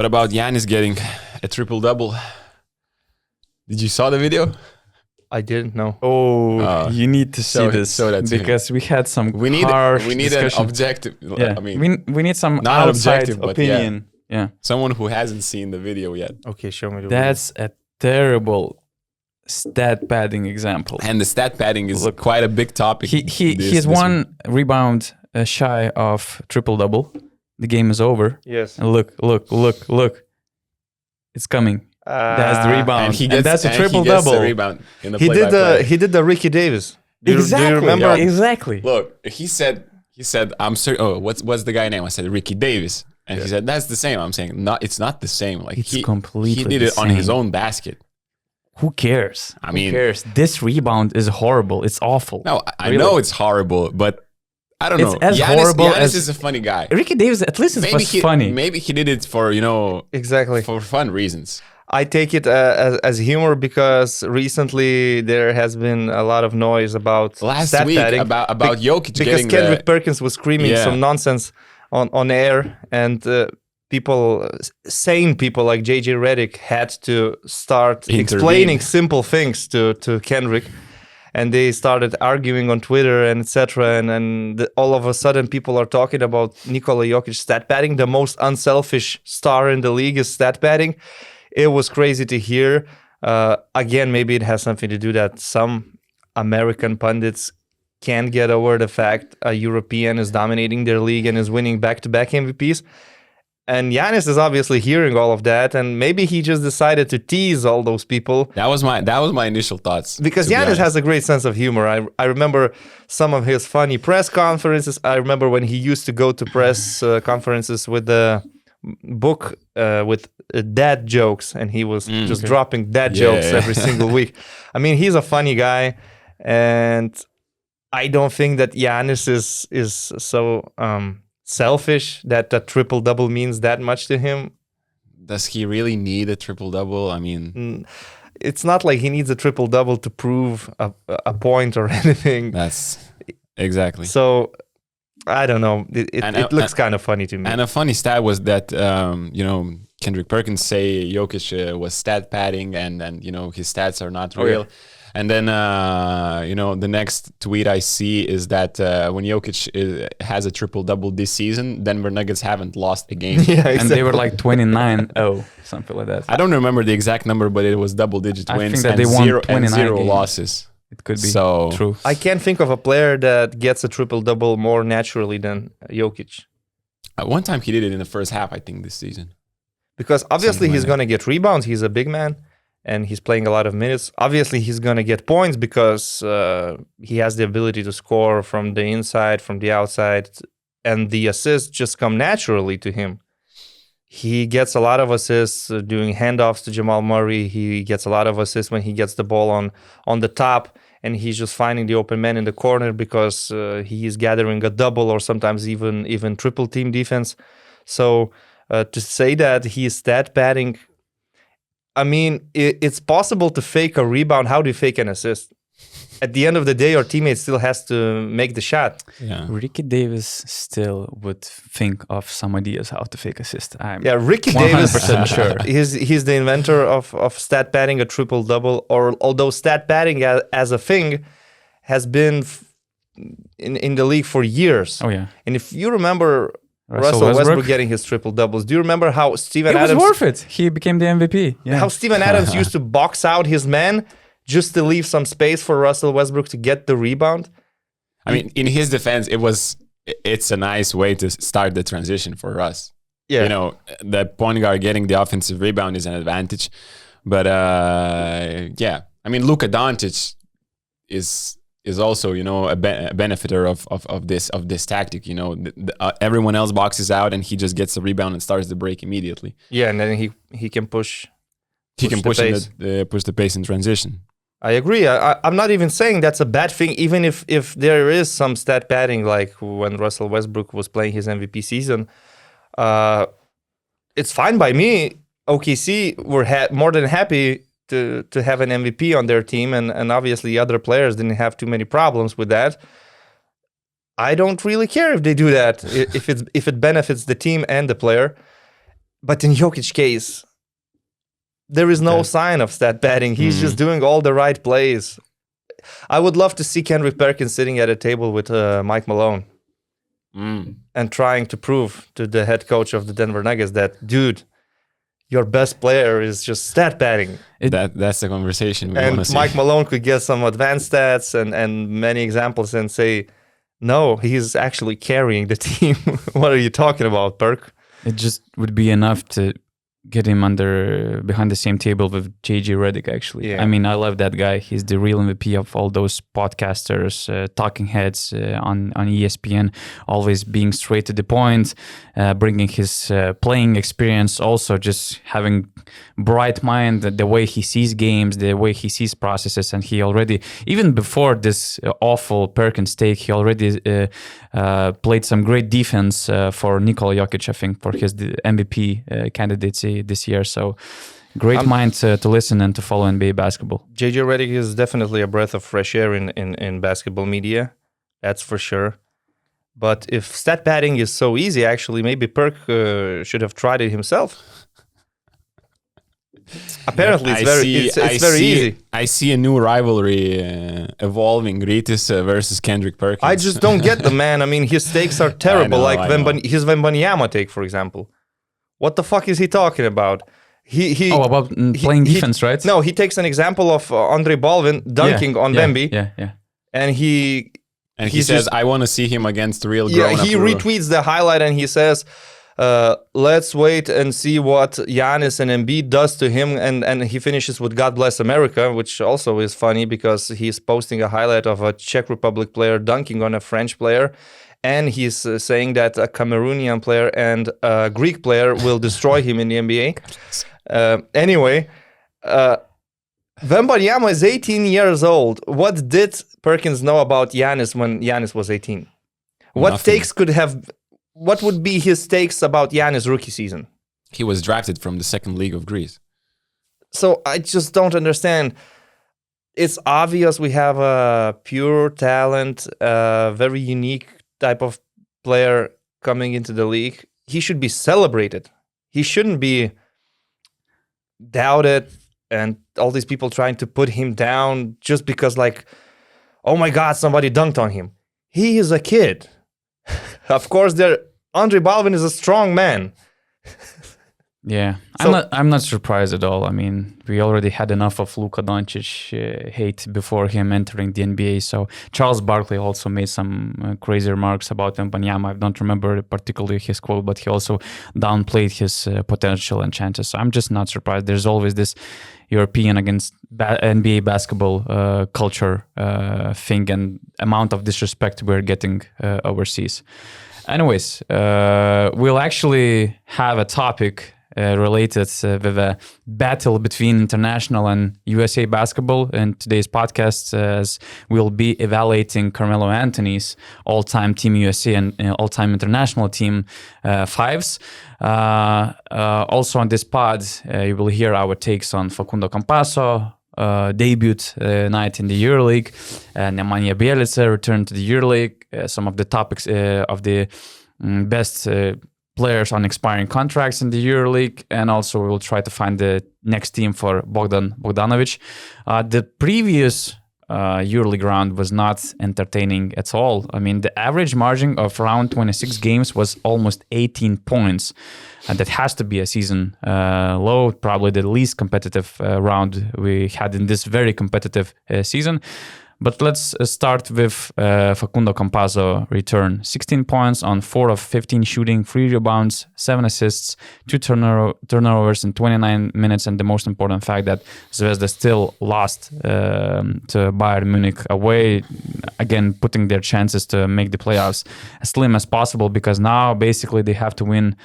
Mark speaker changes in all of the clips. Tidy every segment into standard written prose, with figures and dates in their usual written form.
Speaker 1: What about Giannis getting a triple-double? Did you saw the video?
Speaker 2: I didn't know.
Speaker 3: Oh, you need to see this
Speaker 1: because
Speaker 3: we had some
Speaker 1: we need
Speaker 3: discussion.
Speaker 1: an objective.
Speaker 3: Yeah,
Speaker 1: I mean,
Speaker 3: we need some
Speaker 1: not
Speaker 3: outside
Speaker 1: objective, but
Speaker 3: opinion. Yeah,
Speaker 1: someone who hasn't seen the video yet.
Speaker 2: Okay, show me the
Speaker 3: that's a terrible stat padding example.
Speaker 1: And the stat padding is quite a big topic.
Speaker 3: He's one rebound shy of triple-double. The game is over.
Speaker 2: Yes.
Speaker 3: And look. It's coming. That's the rebound.
Speaker 1: And
Speaker 3: that's a triple-double.
Speaker 1: Rebound in the
Speaker 2: He did the Ricky Davis. Do you remember?
Speaker 3: Exactly.
Speaker 1: Look, he said, I'm sorry. Oh, what's the guy name? I said Ricky Davis. And he said, that's the same. I'm saying, it's not the same. Like
Speaker 3: it's completely
Speaker 1: he did it on his own basket.
Speaker 3: Who cares?
Speaker 1: I mean,
Speaker 3: who cares? This rebound is horrible. It's awful.
Speaker 1: No, I know it's horrible, but I don't know.
Speaker 3: As horrible
Speaker 1: Giannis is a funny guy.
Speaker 3: Ricky Davis, at least it was funny.
Speaker 1: Maybe he did it for,
Speaker 2: exactly
Speaker 1: for fun reasons.
Speaker 2: I take it as humor because recently there has been a lot of noise about
Speaker 1: last week
Speaker 2: padding
Speaker 1: about Jokic
Speaker 2: because Kendrick Perkins was screaming some nonsense on air, and sane people like JJ Redick had to start explaining simple things to Kendrick. And they started arguing on Twitter and etc. And all of a sudden, people are talking about Nikola Jokic stat padding. The most unselfish star in the league is stat padding. It was crazy to hear. Again, maybe it has something to do that some American pundits can't get over the fact a European is dominating their league and is winning back-to-back MVPs. And Giannis is obviously hearing all of that, and maybe he just decided to tease all those people.
Speaker 1: That was my initial thoughts.
Speaker 2: Because Giannis has a great sense of humor. I remember some of his funny press conferences. I remember when he used to go to press conferences with the book with dad jokes, and he was just dropping dad jokes every single week. I mean, he's a funny guy, and I don't think that Giannis is so selfish that the triple-double means that much to him.
Speaker 1: Does he really need a triple-double? I mean,
Speaker 2: it's not like he needs a triple-double to prove a point or anything.
Speaker 1: That's exactly.
Speaker 2: So I don't know. It looks kind of funny to me.
Speaker 1: And a funny stat was that Kendrick Perkins say Jokic was stat padding, and his stats are not real. And then, the next tweet I see is that when Jokic has a triple-double this season, Denver Nuggets haven't lost a game.
Speaker 3: Yeah, exactly. And they were like 29-0, something like that.
Speaker 1: I don't remember the exact number, but it was double-digit wins
Speaker 3: think that they won
Speaker 1: 0
Speaker 3: games.
Speaker 1: losses.
Speaker 3: It could be true.
Speaker 2: I can't think of a player that gets a triple-double more naturally than Jokic.
Speaker 1: At one time, he did it in the first half, I think, this season.
Speaker 2: Because obviously he's going to get rebounds. He's a big man. And he's playing a lot of minutes. Obviously, he's going to get points because he has the ability to score from the inside, from the outside, and the assists just come naturally to him. He gets a lot of assists doing handoffs to Jamal Murray. He gets a lot of assists when he gets the ball on the top, and he's just finding the open man in the corner because he is gathering a double or sometimes even triple team defense. So to say that he is stat padding, I mean, it's possible to fake a rebound. How do you fake an assist? At the end of the day, your teammate still has to make the shot.
Speaker 1: Yeah.
Speaker 3: Ricky Davis still would think of some ideas how to fake assist.
Speaker 2: Ricky
Speaker 3: 100%
Speaker 2: Davis,
Speaker 3: sure.
Speaker 2: He's the inventor of stat padding, a triple-double, although stat padding as a thing has been in the league for years.
Speaker 3: Oh, yeah.
Speaker 2: And if you remember Russell Westbrook getting his triple-doubles, do you remember how Steven Adams...
Speaker 3: It was worth it. He became the MVP. Yeah.
Speaker 2: How Steven Adams used to box out his man just to leave some space for Russell Westbrook to get the rebound?
Speaker 1: I mean, in his defense, it's a nice way to start the transition for Russ.
Speaker 2: Yeah.
Speaker 1: The point guard getting the offensive rebound is an advantage. But, I mean, Luka Doncic is also, a benefiter of this tactic. Everyone else boxes out and he just gets the rebound and starts the break immediately.
Speaker 2: Yeah, and then he can push.
Speaker 1: He can push the pace in transition.
Speaker 2: I agree. I'm not even saying that's a bad thing, even if there is some stat padding, like when Russell Westbrook was playing his MVP season. It's fine by me. OKC were more than happy to have an MVP on their team, and obviously other players didn't have too many problems with that. I don't really care if they do that, if it benefits the team and the player. But in Jokic case, there is no sign of stat padding. He's just doing all the right plays. I would love to see Kendrick Perkins sitting at a table with Mike Malone and trying to prove to the head coach of the Denver Nuggets that, dude, your best player is just stat padding.
Speaker 1: That's the conversation we want to see.
Speaker 2: And Mike Malone could get some advanced stats and many examples and say, no, he's actually carrying the team. What are you talking about, Perk?
Speaker 3: It just would be enough to get him behind the same table with JJ Redick, actually.
Speaker 2: Yeah.
Speaker 3: I mean, I love that guy. He's the real MVP of all those podcasters, talking heads on ESPN, always being straight to the point, bringing his playing experience, also just having bright mind, the way he sees games, the way he sees processes. And he already, even before this awful Perkins take, he already played some great defense for Nikola Jokic, I think, for his MVP candidacy this year. So great mind to listen and to follow NBA basketball.
Speaker 2: JJ Redick is definitely a breath of fresh air in basketball media. That's for sure. But if stat padding is so easy, actually, maybe Perk should have tried it himself. Apparently, it's very easy.
Speaker 1: I see a new rivalry evolving: Rytis versus Kendrick Perkins.
Speaker 2: I just don't get the man. I mean, his takes are terrible. His Wembanyama take, for example. What the fuck is he talking about?
Speaker 3: About playing defense, right?
Speaker 2: No, he takes an example of Andre Baldwin dunking on Wemby.
Speaker 3: Yeah.
Speaker 2: And he
Speaker 1: says, I want to see him against real grown-up.
Speaker 2: Yeah, he retweets the highlight and he says, let's wait and see what Giannis and Embiid does to him. And he finishes with God Bless America, which also is funny because he's posting a highlight of a Czech Republic player dunking on a French player. And he's saying that a Cameroonian player and a Greek player will destroy him in the NBA. Anyway, Wembanyama is 18 years old. What did Perkins know about Giannis when Giannis was 18? What would be his takes about Giannis' rookie season?
Speaker 1: He was drafted from the second league of Greece.
Speaker 2: So I just don't understand. It's obvious we have a pure talent, very unique type of player coming into the league. He should be celebrated. He shouldn't be doubted and all these people trying to put him down just because, like, oh my God, somebody dunked on him. He is a kid. Of course, Andre Baldwin is a strong man.
Speaker 3: Yeah, I'm not surprised at all. I mean, we already had enough of Luka Doncic hate before him entering the NBA. So Charles Barkley also made some crazy remarks about Wembanyama. I don't remember particularly his quote, but he also downplayed his potential and chances. So I'm just not surprised. There's always this European against NBA basketball culture thing and amount of disrespect we're getting overseas. Anyways, we'll actually have a topic related with a battle between international and USA basketball in today's podcast, as we'll be evaluating Carmelo Anthony's all-time Team USA and all-time international team fives. Also on this pod, you will hear our takes on Facundo Campazzo, debut night in the EuroLeague, Nemanja Bjelica returned to the EuroLeague, some of the topics of the best players on expiring contracts in the EuroLeague, and also we will try to find the next team for Bogdan Bogdanovic. The previous EuroLeague round was not entertaining at all. I mean, the average margin of round 26 games was almost 18 points. And that has to be a season low, probably the least competitive round we had in this very competitive season. But let's start with Facundo Campazzo return. 16 points on 4 of 15 shooting, 3 rebounds, 7 assists, 2 turnovers in 29 minutes. And the most important fact that Zvezda still lost to Bayern Munich away, again, putting their chances to make the playoffs as slim as possible, because now basically they have to win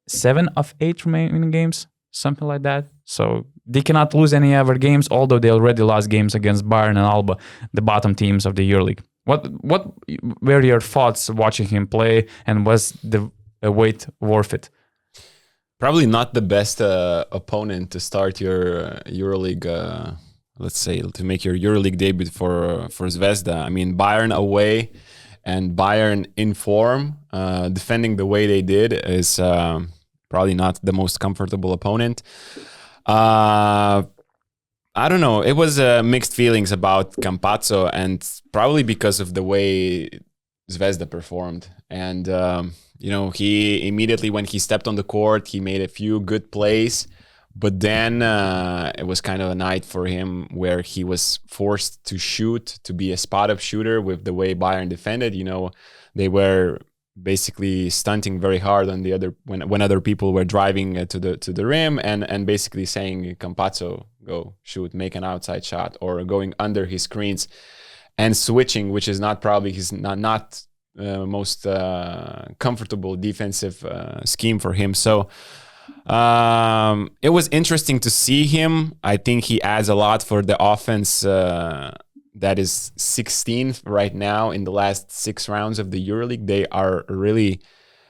Speaker 3: 7 of 8 remaining games, something like that. So they cannot lose any other games, although they already lost games against Bayern and Alba, the bottom teams of the EuroLeague. What were your thoughts watching him play, and was the wait worth it?
Speaker 1: Probably not the best opponent to start your EuroLeague, let's say, to make your EuroLeague debut for Zvezda. I mean, Bayern away and Bayern in form, defending the way they did is probably not the most comfortable opponent. I don't know. It was mixed feelings about Campazzo, and probably because of the way Zvezda performed. And, he immediately, when he stepped on the court, he made a few good plays. But then it was kind of a night for him where he was forced to shoot, to be a spot-up shooter with the way Bayern defended. They were basically stunting very hard on the other when other people were driving to the rim and basically saying, Campazzo, go shoot, make an outside shot, or going under his screens and switching, which is not probably his not most comfortable defensive scheme for him. So it was interesting to see him. I think he adds a lot for the offense that is 16th right now in the last 6 rounds of the EuroLeague. They are really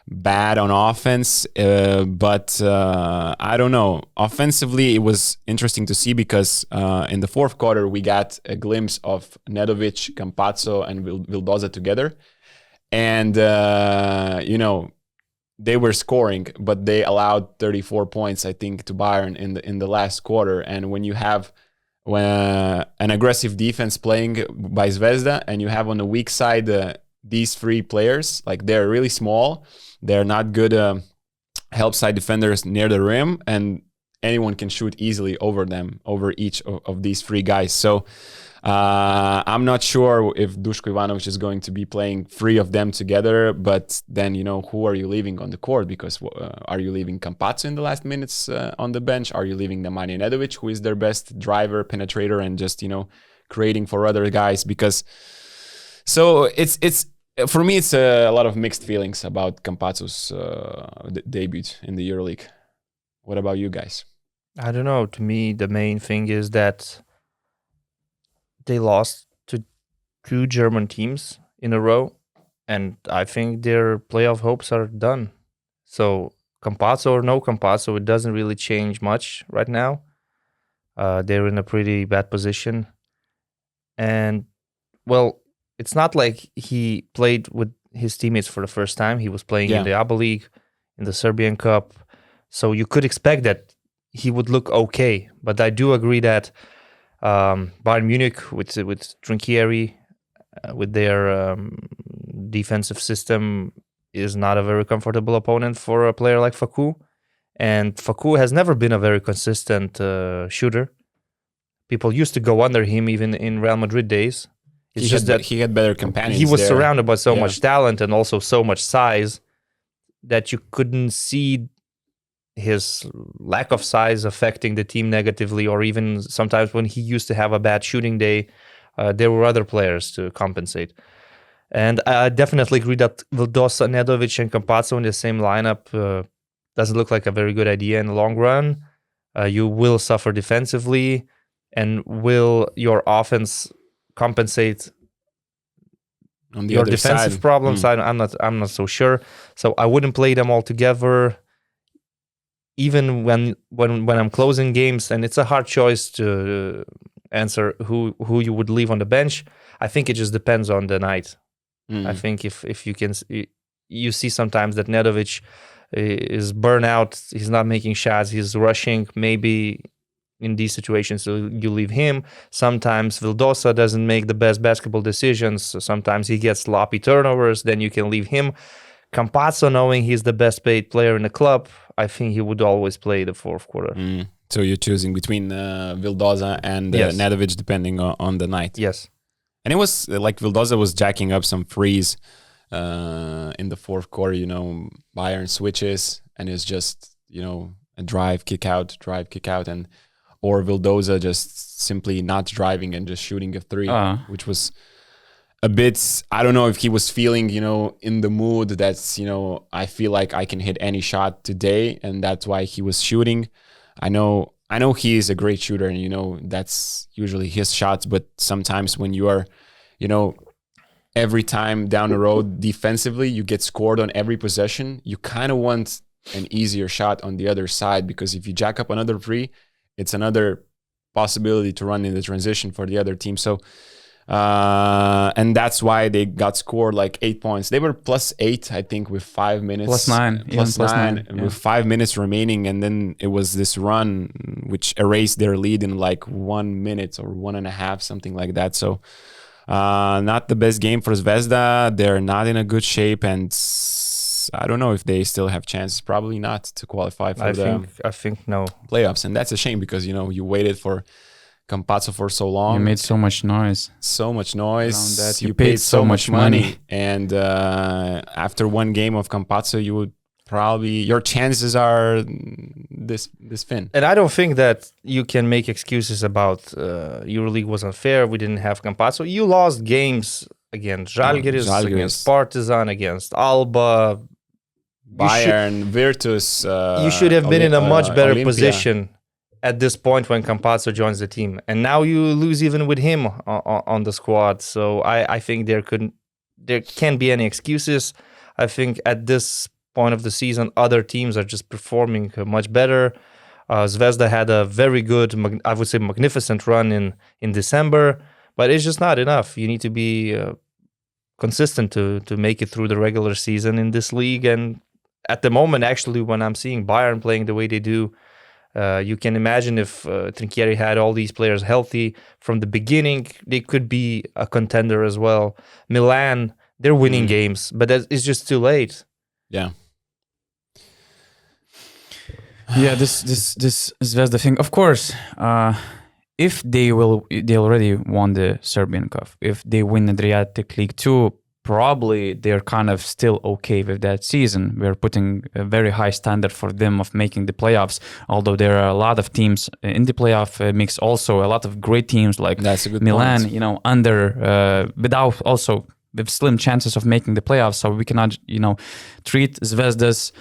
Speaker 1: bad on offense, but I don't know. Offensively, it was interesting to see because in the fourth quarter, we got a glimpse of Nedovic, Campazzo, and Vildoza together. And, they were scoring, but they allowed 34 points, I think, to Bayern in the last quarter. And when you have an aggressive defense playing by Zvezda, and you have on the weak side these 3 players, like they're really small, they're not good help side defenders near the rim, and anyone can shoot easily over them, over each of these 3 guys. So I'm not sure if Duško Ivanović is going to be playing 3 of them together, but then, who are you leaving on the court? Because are you leaving Campazzo in the last minutes on the bench? Are you leaving Nemanja Nedovic, who is their best driver, penetrator, and just, creating for other guys? Because so it's for me, it's a lot of mixed feelings about Campazzo's debut in the EuroLeague. What about you guys?
Speaker 2: I don't know. To me, the main thing is that they lost to 2 German teams in a row, and I think their playoff hopes are done. So Campazzo or no Campazzo, it doesn't really change much right now. They're in a pretty bad position. And, well, it's not like he played with his teammates for the first time. He was playing in the EuroLeague, in the Serbian Cup. So you could expect that he would look okay. But I do agree that Bayern Munich with Trinchieri, with their defensive system, is not a very comfortable opponent for a player like Facu. And Facu has never been a very consistent shooter. People used to go under him even in Real Madrid days. It's just that
Speaker 1: he had better companions.
Speaker 2: He was surrounded by so much talent and also so much size that you couldn't see his lack of size affecting the team negatively, or even sometimes when he used to have a bad shooting day, there were other players to compensate. And I definitely agree that Vildoza, Nedovic, and Campazzo in the same lineup doesn't look like a very good idea in the long run. You will suffer defensively, and will your offense compensate
Speaker 1: on the
Speaker 2: your
Speaker 1: other
Speaker 2: defensive
Speaker 1: side.
Speaker 2: problems? I'm not so sure. So I wouldn't play them all together. Even when I'm closing games, and it's a hard choice to answer who you would leave on the bench. I think it just depends on the night. I think if you can, you see sometimes that Nedovic is burnout. He's not making shots. He's rushing. Maybe in these situations you leave him. Sometimes Vildoza doesn't make the best basketball decisions. So sometimes he gets sloppy turnovers. Then you can leave him. Campazzo, knowing he's the best paid player in the club, I think he would always play the fourth quarter.
Speaker 1: So you're choosing between Vildoza and Nedovic depending on the night.
Speaker 2: Yes.
Speaker 1: And it was like Vildoza was jacking up some threes in the fourth quarter, Bayern switches, and it's just, a drive, kick out, and or Vildoza just simply not driving and just shooting a 3, which was a bit, I don't know if he was feeling, in the mood that's, I feel like I can hit any shot today, and that's why he was shooting. I know he is a great shooter, and, that's usually his shots, but sometimes when you are, every time down the road defensively, you get scored on every possession, you kind of want an easier shot on the other side, because if you jack up another 3, it's another possibility to run in the transition for the other team. So And that's why they got scored like 8 points. They were +8, I think, with 5 minutes.
Speaker 3: +9.
Speaker 1: +9
Speaker 3: yeah.
Speaker 1: with 5 minutes remaining. And then it was this run which erased their lead in like 1 minute or 1.5, something like that. So not the best game for Zvezda. They're not in a good shape. And I don't know if they still have chances. Probably not to qualify for
Speaker 2: I think no.
Speaker 1: playoffs. And that's a shame because, you waited for Campazzo for so long.
Speaker 3: You made so much noise.
Speaker 1: So much noise.
Speaker 3: Around that.
Speaker 1: You paid so much money. And after one game of Campazzo, you would probably, your chances are this thin.
Speaker 2: And I don't think that you can make excuses about EuroLeague was unfair. We didn't have Campazzo. You lost games against Žalgiris, against Partizan, against Alba,
Speaker 1: Bayern, Virtus.
Speaker 2: You should have been in a much better position at this point when Campazzo joins the team. And now you lose even with him on the squad. So I think there can't be any excuses. I think at this point of the season, other teams are just performing much better. Zvezda had a very good, I would say magnificent run in December, but it's just not enough. You need to be consistent to make it through the regular season in this league. And at the moment, actually, when I'm seeing Bayern playing the way they do, you can imagine if Trinchieri had all these players healthy from the beginning, they could be a contender as well. Milan, they're winning games, but it's just too late.
Speaker 1: Yeah.
Speaker 3: Yeah, this Zvezda thing. Of course, if they already won the Serbian Cup. If they win Adriatic League 2, probably they're kind of still okay with that season. We're putting a very high standard for them of making the playoffs, although there are a lot of teams in the playoff mix, also a lot of great teams like Milan, point. Without also with slim chances of making the playoffs. So we cannot, treat Zvezda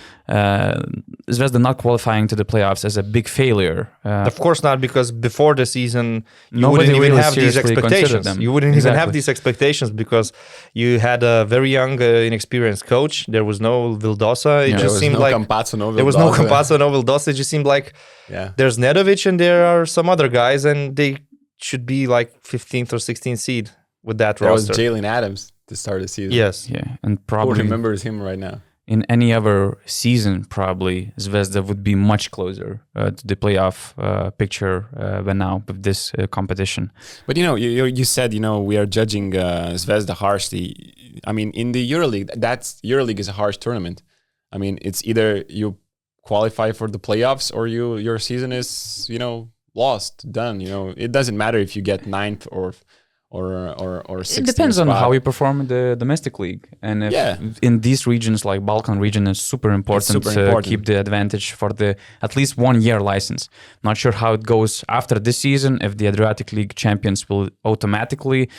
Speaker 3: not qualifying to the playoffs as a big failure.
Speaker 2: Of course not, because before the season, you wouldn't even have these expectations. You wouldn't even have these expectations because you had a very young, inexperienced coach. There was no Vildoza. It just seemed like there was no Campazzo, no Vildoza. It just seemed like there's Nedovic and there are some other guys, and they should be like 15th or 16th seed with that roster.
Speaker 1: That was Jalen Adams to start the season.
Speaker 2: Yes.
Speaker 3: Yeah, and probably
Speaker 1: who remembers him right now?
Speaker 3: In any other season, probably Zvezda would be much closer to the playoff picture than now with this competition.
Speaker 1: But you said we are judging Zvezda harshly. I mean, in the EuroLeague, EuroLeague is a harsh tournament. I mean, it's either you qualify for the playoffs or your season is lost, done. It doesn't matter if you get 9th or 16th.
Speaker 3: It depends on how you perform in the domestic league, and if in these regions like Balkan region is super important to keep the advantage for the at least 1 year license. Not sure how it goes after this season, if the Adriatic League champions will automatically.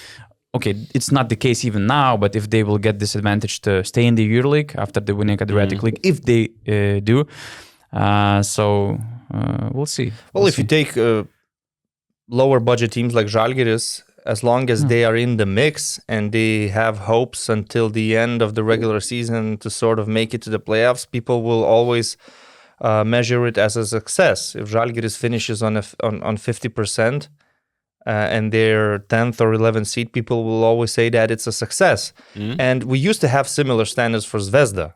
Speaker 3: Okay, it's not the case even now, but if they will get this advantage to stay in the EuroLeague after the winning Adriatic League, if they do, we'll see.
Speaker 2: Well, if you take lower budget teams like Žalgiris, as long as they are in the mix and they have hopes until the end of the regular season to sort of make it to the playoffs, people will always measure it as a success. If Žalgiris finishes on 50% and they're 10th or 11th seed, people will always say that it's a success. And we used to have similar standards for Zvezda.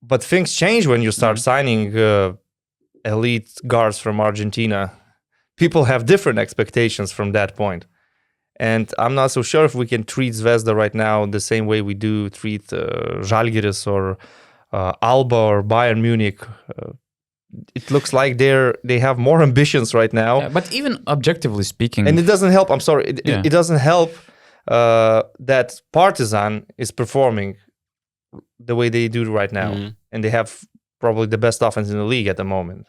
Speaker 2: But things change when you start signing elite guards from Argentina. People have different expectations from that point. And I'm not so sure if we can treat Zvezda right now the same way we do treat Žalgiris or Alba or Bayern Munich. It looks like they have more ambitions right now.
Speaker 3: Yeah, but even objectively speaking...
Speaker 2: And it doesn't help, I'm sorry, it doesn't help that Partizan is performing the way they do right now. And they have probably the best offense in the league at the moment.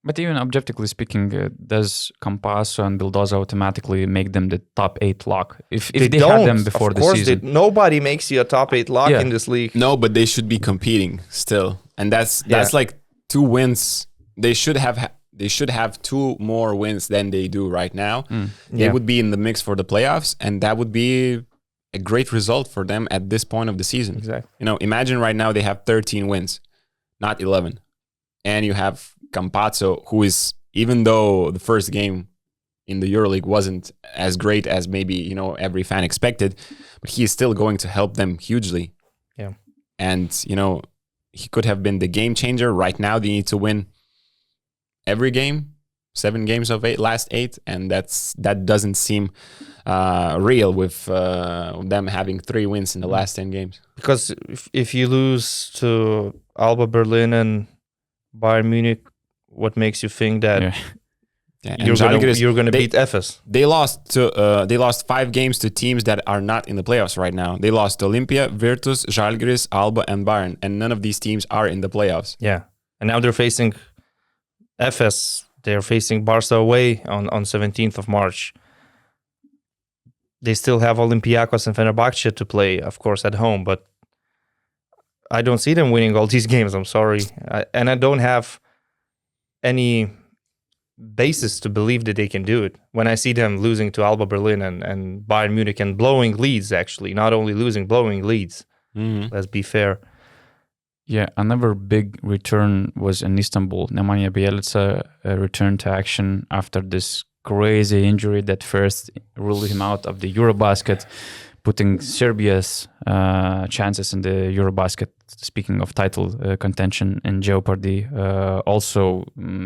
Speaker 3: But even objectively speaking, does Campazzo and Vildoza automatically make them the top 8 lock? If they had them before the season.
Speaker 2: Nobody makes you a top 8 lock in this league.
Speaker 1: No, but they should be competing still. And that's like 2 wins. They should have 2 more wins than they do right now. They would be in the mix for the playoffs, and that would be a great result for them at this point of the season.
Speaker 2: Exactly.
Speaker 1: Imagine right now they have 13 wins, not 11. And you have Campazzo, who is, even though the first game in the EuroLeague wasn't as great as maybe, every fan expected, but he is still going to help them hugely.
Speaker 2: Yeah.
Speaker 1: And, he could have been the game changer. Right now, they need to win every game, 7 games of last 8, and that doesn't seem real with them having 3 wins in the last 10 games.
Speaker 2: Because if you lose to Alba Berlin and Bayern Munich, what makes you think that you're going to beat Efes?
Speaker 1: They lost 5 games to teams that are not in the playoffs right now. They lost to Olympia, Virtus, Žalgiris, Alba, and Bayern, and none of these teams are in the playoffs.
Speaker 2: Yeah, and now they're facing Efes. They're facing Barca away on 17th of March. They still have Olympiacos and Fenerbahce to play, of course, at home, but I don't see them winning all these games. I'm sorry. And I don't have any basis to believe that they can do it. When I see them losing to Alba Berlin and Bayern Munich and blowing leads, actually, not only losing, blowing leads. Mm-hmm. Let's be fair.
Speaker 3: Yeah, another big return was in Istanbul. Nemanja Bjelica returned to action after this crazy injury that first ruled him out of the EuroBasket, putting Serbia's chances in the EuroBasket, speaking of title contention, in jeopardy. Also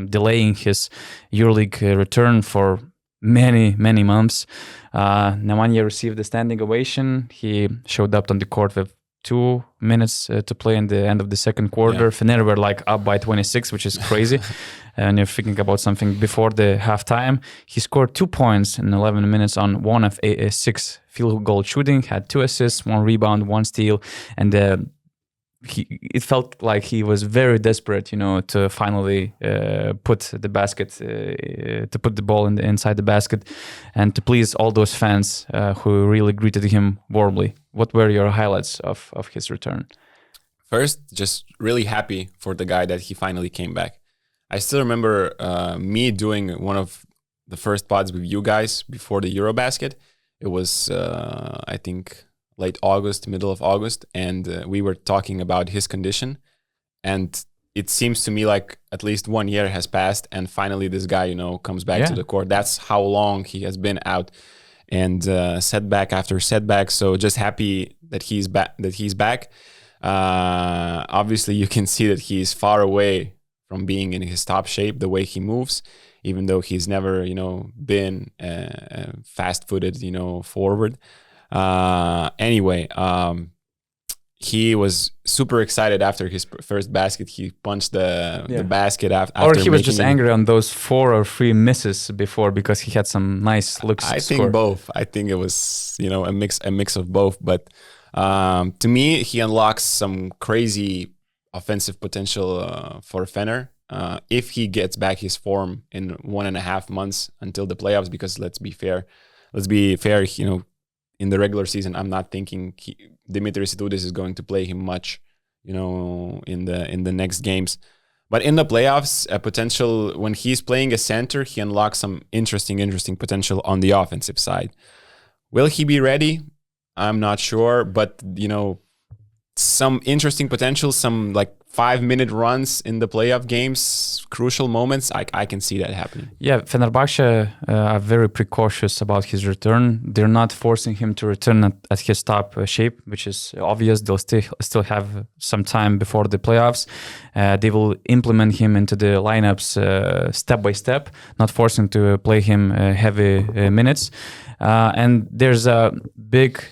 Speaker 3: delaying his EuroLeague return for many months. Nemanja received a standing ovation. He showed up on the court with 2 minutes to play in the end of the second quarter. Yeah. Fener were up by 26, which is crazy. And you're thinking about something before the halftime. He scored 2 points in 11 minutes on 1 of 6 field goal shooting, had 2 assists, 1 rebound, 1 steal, and it felt like he was very desperate, to finally put the basket, to put the ball inside the basket, and to please all those fans who really greeted him warmly. What were your highlights of his return?
Speaker 1: First, just really happy for the guy that he finally came back. I still remember me doing one of the first pods with you guys before the EuroBasket. It was, I think, late August, middle of August, and we were talking about his condition. And it seems to me like at least 1 year has passed, and finally this guy, comes back to the court. That's how long he has been out, and setback after setback. So just happy that he's back. Obviously, you can see that he's far away from being in his top shape, the way he moves, even though he's never, been fast-footed, forward. Anyway, he was super excited after his first basket. He punched the basket after.
Speaker 3: Or he was just angry on those 4 or 3 misses before because he had some nice looks.
Speaker 1: I think both. I think it was, a mix of both. But to me, he unlocks some crazy offensive potential for Fener. If he gets back his form in 1.5 months until the playoffs, because let's be fair, in the regular season, I'm not thinking Dimitris Itoudis is going to play him much, in the next games. But in the playoffs, potential when he's playing a center, he unlocks some interesting potential on the offensive side. Will he be ready? I'm not sure, but some interesting potential, some 5-minute runs in the playoff games, crucial moments. I can see that happening.
Speaker 3: Yeah, Fenerbahce are very precautious about his return. They're not forcing him to return at his top shape, which is obvious. They'll still have some time before the playoffs. They will implement him into the lineups step by step, not forcing to play him heavy minutes. And there's a big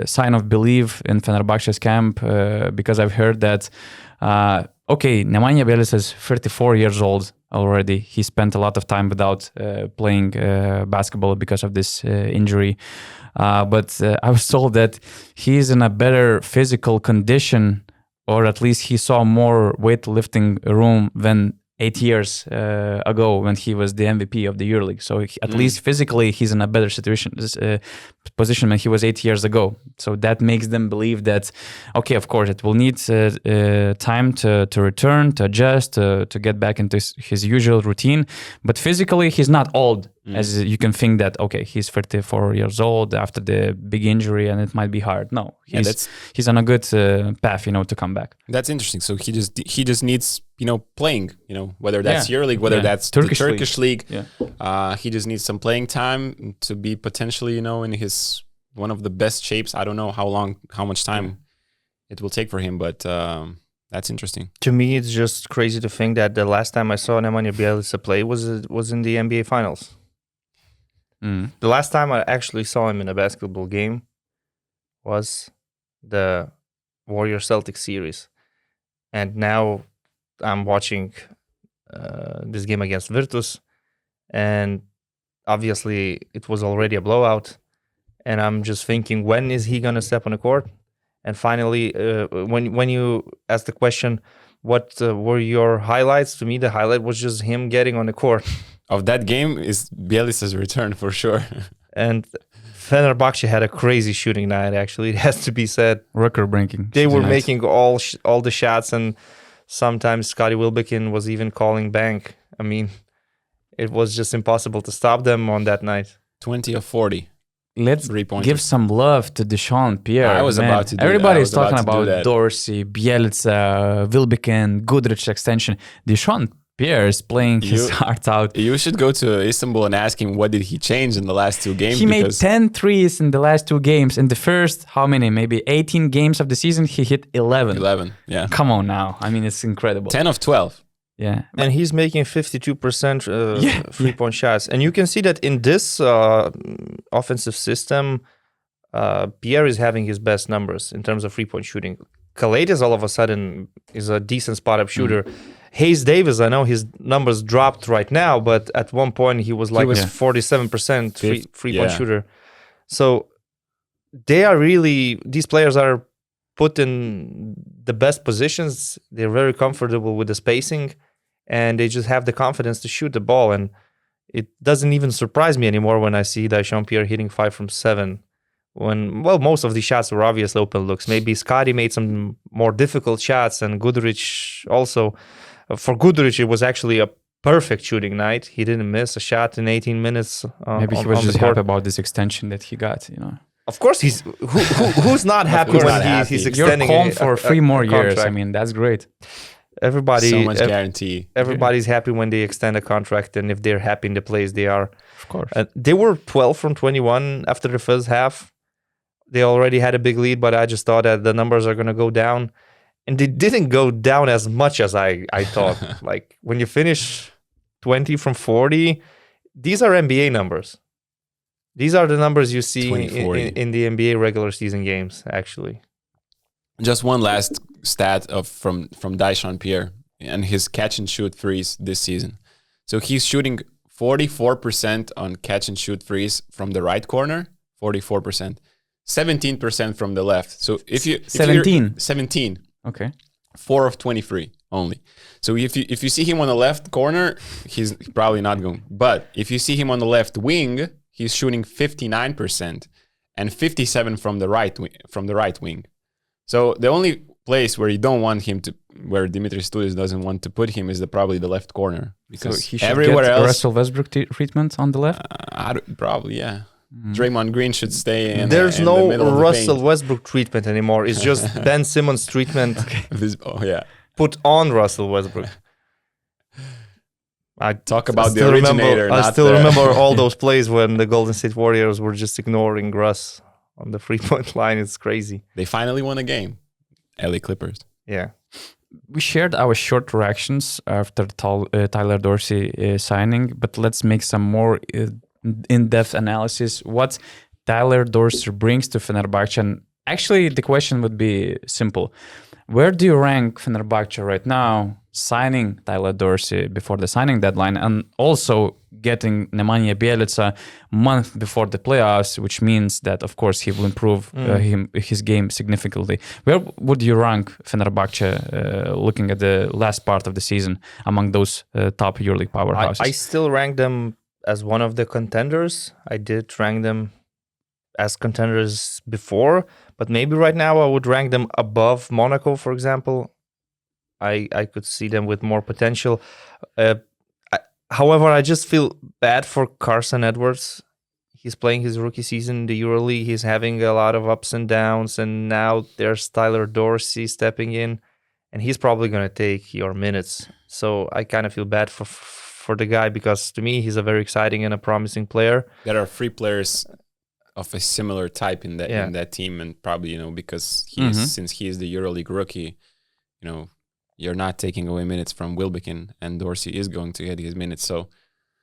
Speaker 3: sign of belief in Fenerbahce's camp because I've heard that Nemanja Bjelica is 34 years old already. He spent a lot of time without playing basketball because of this injury. But I was told that he's in a better physical condition, or at least he saw more weightlifting room than 8 years ago when he was the MVP of the EuroLeague. So at least physically, he's in a better position than he was 8 years ago. So that makes them believe that, of course, it will need time to return, to adjust, to get back into his usual routine. But physically, he's not old. As you can think that, okay, he's 34 years old after the big injury and it might be hard. No, he's on a good path, to come back.
Speaker 1: That's interesting. So he just needs, playing, whether that's EuroLeague, whether that's the Turkish League. Yeah. He just needs some playing time to be potentially, in his one of the best shapes. I don't know how much time it will take for him, but that's interesting.
Speaker 2: To me, it's just crazy to think that the last time I saw Nemanja Bjelica play was in the NBA Finals. The last time I actually saw him in a basketball game was the Warriors-Celtics series. And now I'm watching this game against Virtus, and obviously it was already a blowout. And I'm just thinking, when is he going to step on the court? And finally, when you asked the question, what were your highlights? To me, the highlight was just him getting on the court.
Speaker 1: Of that game is Bjelica's return for sure.
Speaker 2: And Fenerbahce had a crazy shooting night, actually. It has to be said.
Speaker 3: Record-breaking.
Speaker 2: They were making all the shots, and sometimes Scotty Wilbekin was even calling bank. I mean, it was just impossible to stop them on that night.
Speaker 1: 20 of 40.
Speaker 3: Let's give some love to Deshaun Pierre.
Speaker 1: I was about to do
Speaker 3: Everybody's talking about Dorsey, Bjelica, Wilbekin, Goodrich extension. Deshaun Pierre is playing his heart out.
Speaker 1: You should go to Istanbul and ask him what did he change in the last 2 games.
Speaker 3: He made 10 threes in the last 2 games. In the first, how many? Maybe 18 games of the season, he hit 11.
Speaker 1: 11, yeah.
Speaker 3: Come on now. I mean, it's incredible.
Speaker 1: 10 of 12.
Speaker 3: Yeah.
Speaker 2: And he's making 52% three-point shots. And you can see that in this offensive system, Pierre is having his best numbers in terms of three-point shooting. Kaleidis all of a sudden is a decent spot-up shooter. Hayes Davis, I know his numbers dropped right now, but at one point he was 47% three-point shooter. So these players are put in the best positions. They're very comfortable with the spacing, and they just have the confidence to shoot the ball. And it doesn't even surprise me anymore when I see Deshaun Pierre hitting 5 from 7. Most of the shots were obvious open looks. Maybe Scotty made some more difficult shots, and Goodrich also. For Goodrich, it was actually a perfect shooting night. He didn't miss a shot in 18 minutes.
Speaker 3: Maybe he was just happy about this extension that he got,
Speaker 2: Of course, who's not happy when he's extending.
Speaker 3: You're calm for 3 more years. I mean, that's great.
Speaker 1: So much guarantee.
Speaker 2: Everybody's happy when they extend a contract, and if they're happy in the place they are.
Speaker 3: Of course.
Speaker 2: They were 12 from 21 after the first half. They already had a big lead, but I just thought that the numbers are going to go down. And they didn't go down as much as I thought. Like, when you finish 20 from 40, these are NBA numbers. These are the numbers you see in the NBA regular season games, actually.
Speaker 1: Just one last stat from Deshaun Pierre and his catch and shoot threes this season. So he's shooting 44% on catch and shoot threes from the right corner, 44%, 17% from the left. So if 17.
Speaker 3: Okay.
Speaker 1: 4 of 23 only. So if you see him on the left corner, he's probably not going. But if you see him on the left wing, he's shooting 59% and 57 from the right wing. So the only place where you don't want him to, where Dimitris Studis doesn't want to put him, is probably the left corner, because
Speaker 3: so he should
Speaker 1: everywhere
Speaker 3: get
Speaker 1: else,
Speaker 3: Russell Westbrook treatment on the left.
Speaker 1: Probably, yeah. Draymond Green should stay in.
Speaker 2: There's
Speaker 1: in
Speaker 2: no
Speaker 1: the middle
Speaker 2: Russell
Speaker 1: of
Speaker 2: Westbrook treatment anymore. It's just Ben Simmons treatment. Put on Russell Westbrook.
Speaker 1: I still
Speaker 2: remember all those plays when the Golden State Warriors were just ignoring Russ on the 3-point line. It's crazy.
Speaker 1: They finally won a game. LA Clippers.
Speaker 2: Yeah.
Speaker 3: We shared our short reactions after Tyler Dorsey signing, but let's make some more in-depth analysis. What Tyler Dorsey brings to Fenerbahce. And actually, the question would be simple. Where do you rank Fenerbahce right now, signing Tyler Dorsey before the signing deadline, and also getting Nemanja Bjelica a month before the playoffs, which means that, of course, he will improve his game significantly. Where would you rank Fenerbahce looking at the last part of the season among those top EuroLeague powerhouses?
Speaker 2: I still rank them as one of the contenders. I did rank them as contenders before, but maybe right now I would rank them above Monaco, for example. I could see them with more potential. However, I just feel bad for Carson Edwards. He's playing his rookie season in the EuroLeague. He's having a lot of ups and downs, and now there's Tyler Dorsey stepping in, and he's probably going to take your minutes. So I kind of feel bad for the guy, because to me, he's a very exciting and a promising player.
Speaker 1: There are 3 players of a similar type in that team, and probably, because since he is the EuroLeague rookie, you're not taking away minutes from Wilbekin, and Dorsey is going to get his minutes. So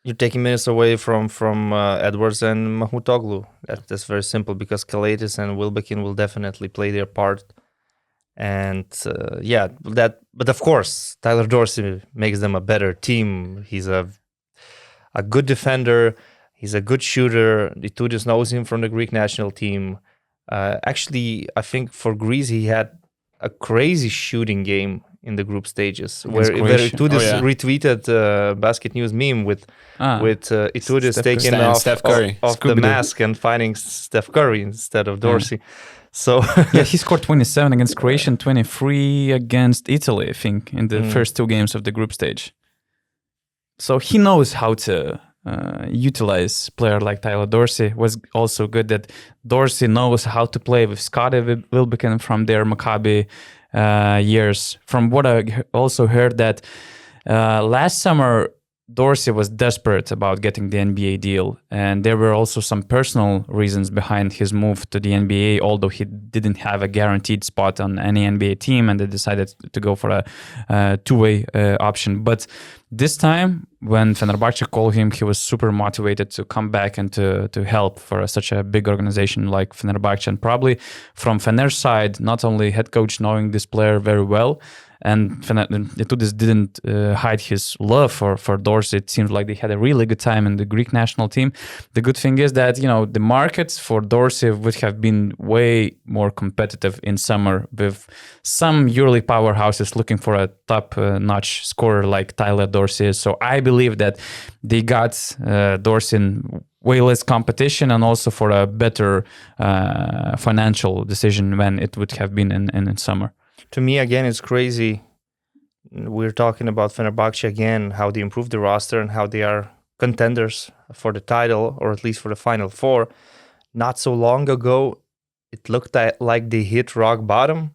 Speaker 2: you're taking minutes away from Edwards and Mahmutoglu. That's very simple, because Kalaitis and Wilbekin will definitely play their part. And but of course, Tyler Dorsey makes them a better team. He's a good defender. He's a good shooter. Itoudis knows him from the Greek national team. Actually, I think for Greece, he had a crazy shooting game in the group stages, where Itoudis retweeted BasketNews meme with Itoudis taking off the mask and finding Steph Curry instead of Dorsey. So
Speaker 3: he scored 27 against Croatia and 23 against Italy, I think, in the first 2 games of the group stage. So he knows how to utilize player like Tyler Dorsey. Was also good that Dorsey knows how to play with Scottie Wilbekin from their Maccabi years. From what I also heard, that last summer Dorsey was desperate about getting the NBA deal, and there were also some personal reasons behind his move to the NBA, although he didn't have a guaranteed spot on any NBA team, and they decided to go for a two-way option. But this time, when Fenerbahce called him, he was super motivated to come back and to help for such a big organization like Fenerbahce. And probably from Fener's side, not only head coach knowing this player very well, and Itoudis didn't hide his love for Dorsey. It seems like they had a really good time in the Greek national team. The good thing is that, the markets for Dorsey would have been way more competitive in summer, with some EuroLeague powerhouses looking for a top-notch scorer like Tyler Dorsey. So I believe that they got Dorsey in way less competition, and also for a better financial decision when it would have been in summer.
Speaker 2: To me, again, it's crazy. We're talking about Fenerbahce again, how they improved the roster and how they are contenders for the title, or at least for the Final Four. Not so long ago, it looked like they hit rock bottom.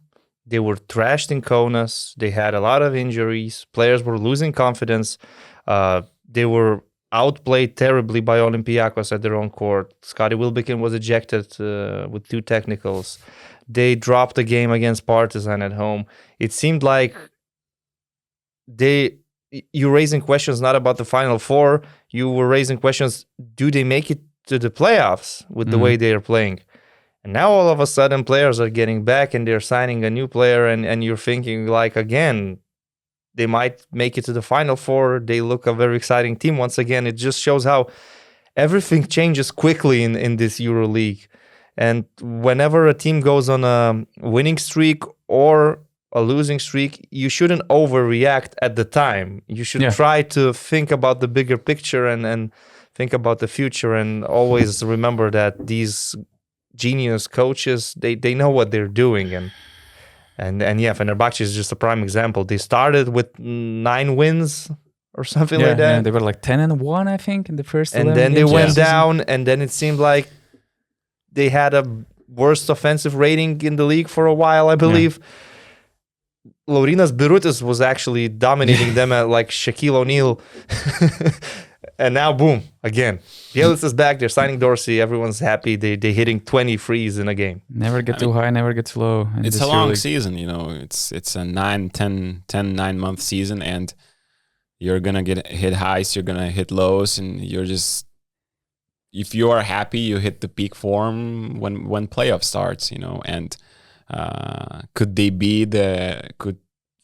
Speaker 2: They were trashed in Kaunas. They had a lot of injuries. Players were losing confidence. They were outplayed terribly by Olympiacos at their own court. Scottie Wilbekin was ejected with 2 technicals. They dropped a game against Partizan at home. It seemed like you're raising questions not about the Final Four. You were raising questions, do they make it to the playoffs with the way they are playing? And now all of a sudden players are getting back and they're signing a new player, and you're thinking like, again, they might make it to the Final Four. They look a very exciting team. Once again, it just shows how everything changes quickly in this EuroLeague. And whenever a team goes on a winning streak or a losing streak, you shouldn't overreact at the time. You should try to think about the bigger picture and think about the future, and always remember that these genius coaches, they know what they're doing. And Fenerbahce is just a prime example. They started with 9 wins or something like that.
Speaker 3: Yeah, they were like 10-1, I think, in the first 11
Speaker 2: and then they
Speaker 3: games
Speaker 2: went down, and then it seemed like they had a worst offensive rating in the league for a while, I believe. Laurynas Birutis was actually dominating them at like Shaquille O'Neal. And now, boom, again. Bjelica is back. They're signing Dorsey. Everyone's happy. They're hitting 20 threes in a game.
Speaker 3: Never get too high, never get too low.
Speaker 1: It's a long season, It's a 9-month season, and you're going to get hit highs, you're going to hit lows, and you're just... If you are happy, you hit the peak form when playoff starts, and could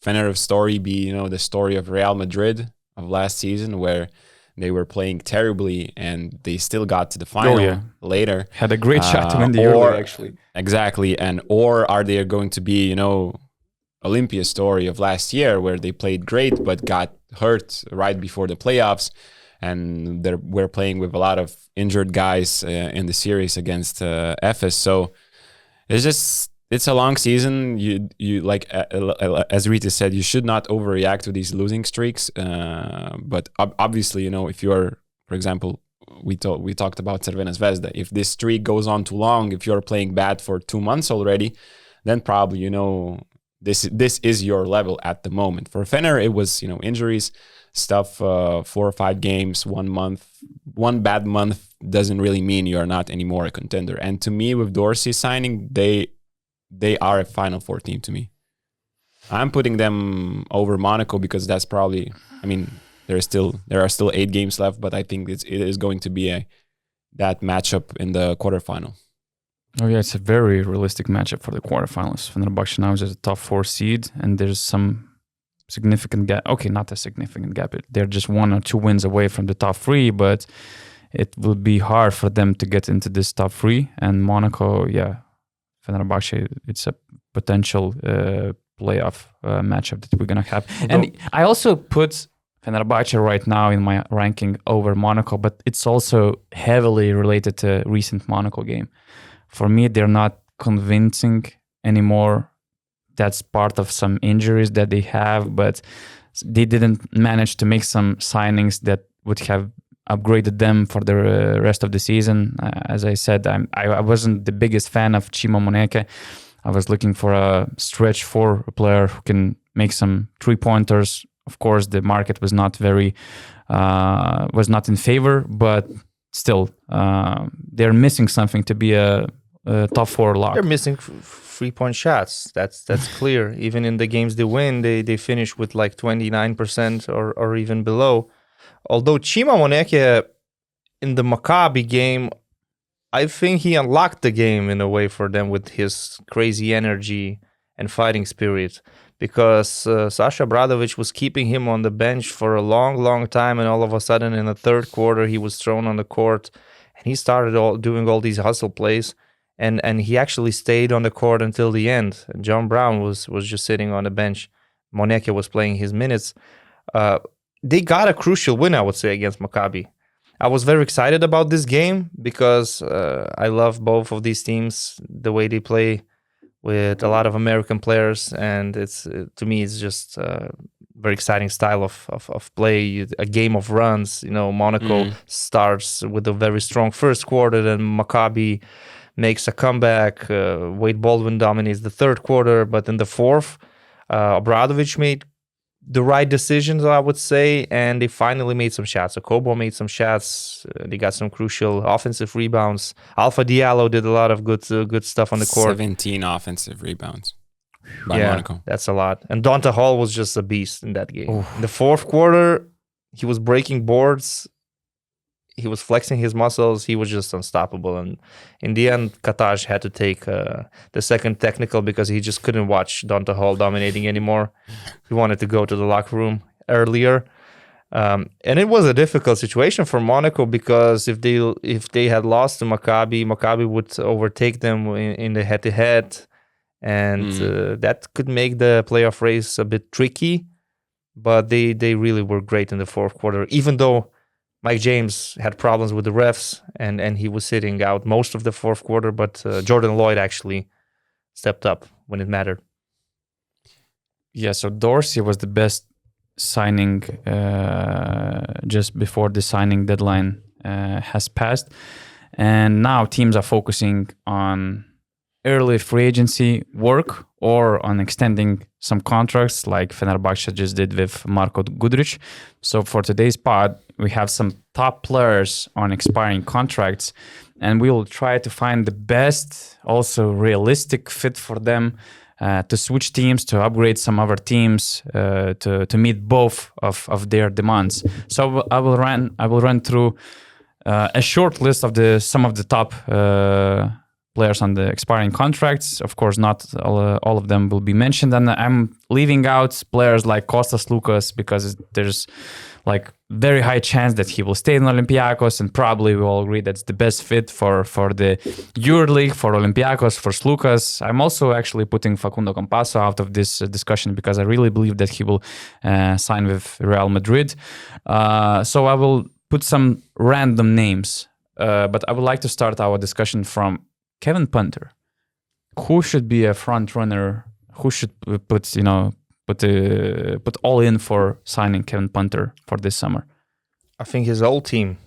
Speaker 1: Fener's story be, the story of Real Madrid of last season, where they were playing terribly and they still got to the final later.
Speaker 3: Had a great shot to win the EuroLeague, actually.
Speaker 1: Exactly. Or are they going to be, Olympia's story of last year, where they played great but got hurt right before the playoffs, and we're playing with a lot of injured guys in the series against Efes. So it's it's a long season. You like as Rita said, you should not overreact to these losing streaks. But obviously, if you are, for example, we talked about Crvena Zvezda. If this streak goes on too long, if you're playing bad for 2 months already, then probably this is your level at the moment. For Fener, it was injuries stuff. 4 or 5 games, 1 month, one bad month doesn't really mean you're not anymore a contender. And to me, with Dorsey signing, they are a Final Four team to me. I'm putting them over Monaco because that's probably, there are still 8 games left, but I think it is going to be that matchup in the quarterfinal.
Speaker 3: Oh yeah, it's a very realistic matchup for the quarterfinals. Fenerbahce now is a top 4 seed, and there's some significant gap. Okay, not a significant gap. They're just 1 or 2 wins away from the top 3, but it will be hard for them to get into this top 3. And Monaco, Fenerbahce, it's a potential playoff matchup that we're gonna have. And I also put Fenerbahce right now in my ranking over Monaco, but it's also heavily related to recent Monaco game. For me, they're not convincing anymore. That's part of some injuries that they have, but they didn't manage to make some signings that would have upgraded them for the rest of the season. As I said, I wasn't the biggest fan of Chima Moneke. I was looking for a stretch 4 player who can make some 3-pointers. Of course, the market was not was not in favor, but still, they're missing something to be a top 4 lock.
Speaker 2: They're missing 3-point shots. That's clear. Even in the games they win, they finish with like 29% or even below. Although Chima Moneke in the Maccabi game, I think he unlocked the game in a way for them with his crazy energy and fighting spirit, because Sasha Bradovic was keeping him on the bench for a long, long time, and all of a sudden in the third quarter he was thrown on the court and he started doing all these hustle plays, and he actually stayed on the court until the end. John Brown was just sitting on the bench. Moneke was playing his minutes. They got a crucial win, I would say, against Maccabi. I was very excited about this game because I love both of these teams, the way they play with a lot of American players, and to me it's just a very exciting style of play, a game of runs. Monaco starts with a very strong first quarter, then Maccabi makes a comeback. Wade Baldwin dominates the third quarter, but in the fourth, Obradovic made the right decisions, I would say, and they finally made some shots. Kobo made some shots. They got some crucial offensive rebounds. Alpha Diallo did a lot of good stuff on the court.
Speaker 1: 17 offensive rebounds by Monaco.
Speaker 2: That's a lot. And Donta Hall was just a beast in that game. Oof. In the fourth quarter, he was breaking boards. He was flexing his muscles. He was just unstoppable. And in the end, Kataj had to take the second technical because he just couldn't watch Donta Hall dominating anymore. He wanted to go to the locker room earlier. And it was a difficult situation for Monaco because if they had lost to Maccabi would overtake them in the head-to-head. And that could make the playoff race a bit tricky. But they really were great in the fourth quarter, even though Mike James had problems with the refs, and he was sitting out most of the fourth quarter, but Jordan Lloyd actually stepped up when it mattered.
Speaker 3: Yeah, so Dorsey was the best signing just before the signing deadline has passed. And now teams are focusing on early free agency work or on extending some contracts like Fenerbahce just did with Marko Guduric. So for today's pod, we have some top players on expiring contracts, and we will try to find the best, also realistic fit for them to switch teams, to upgrade some other teams, to meet both of their demands. So I will run through a short list of some of the top players on the expiring contracts. Of course, not all of them will be mentioned, and I'm leaving out players like Kostas Lukas because there's like very high chance that he will stay in Olympiacos, and probably we all agree that's the best fit for the EuroLeague, for Olympiacos, for Slukas. I'm also actually putting Facundo Campazzo out of this discussion because I really believe that he will sign with Real Madrid. So I will put some random names, but I would like to start our discussion from Kevin Punter. Who should be a front runner? Who should put all in for signing Kevin Punter for this summer?
Speaker 2: I think his whole team.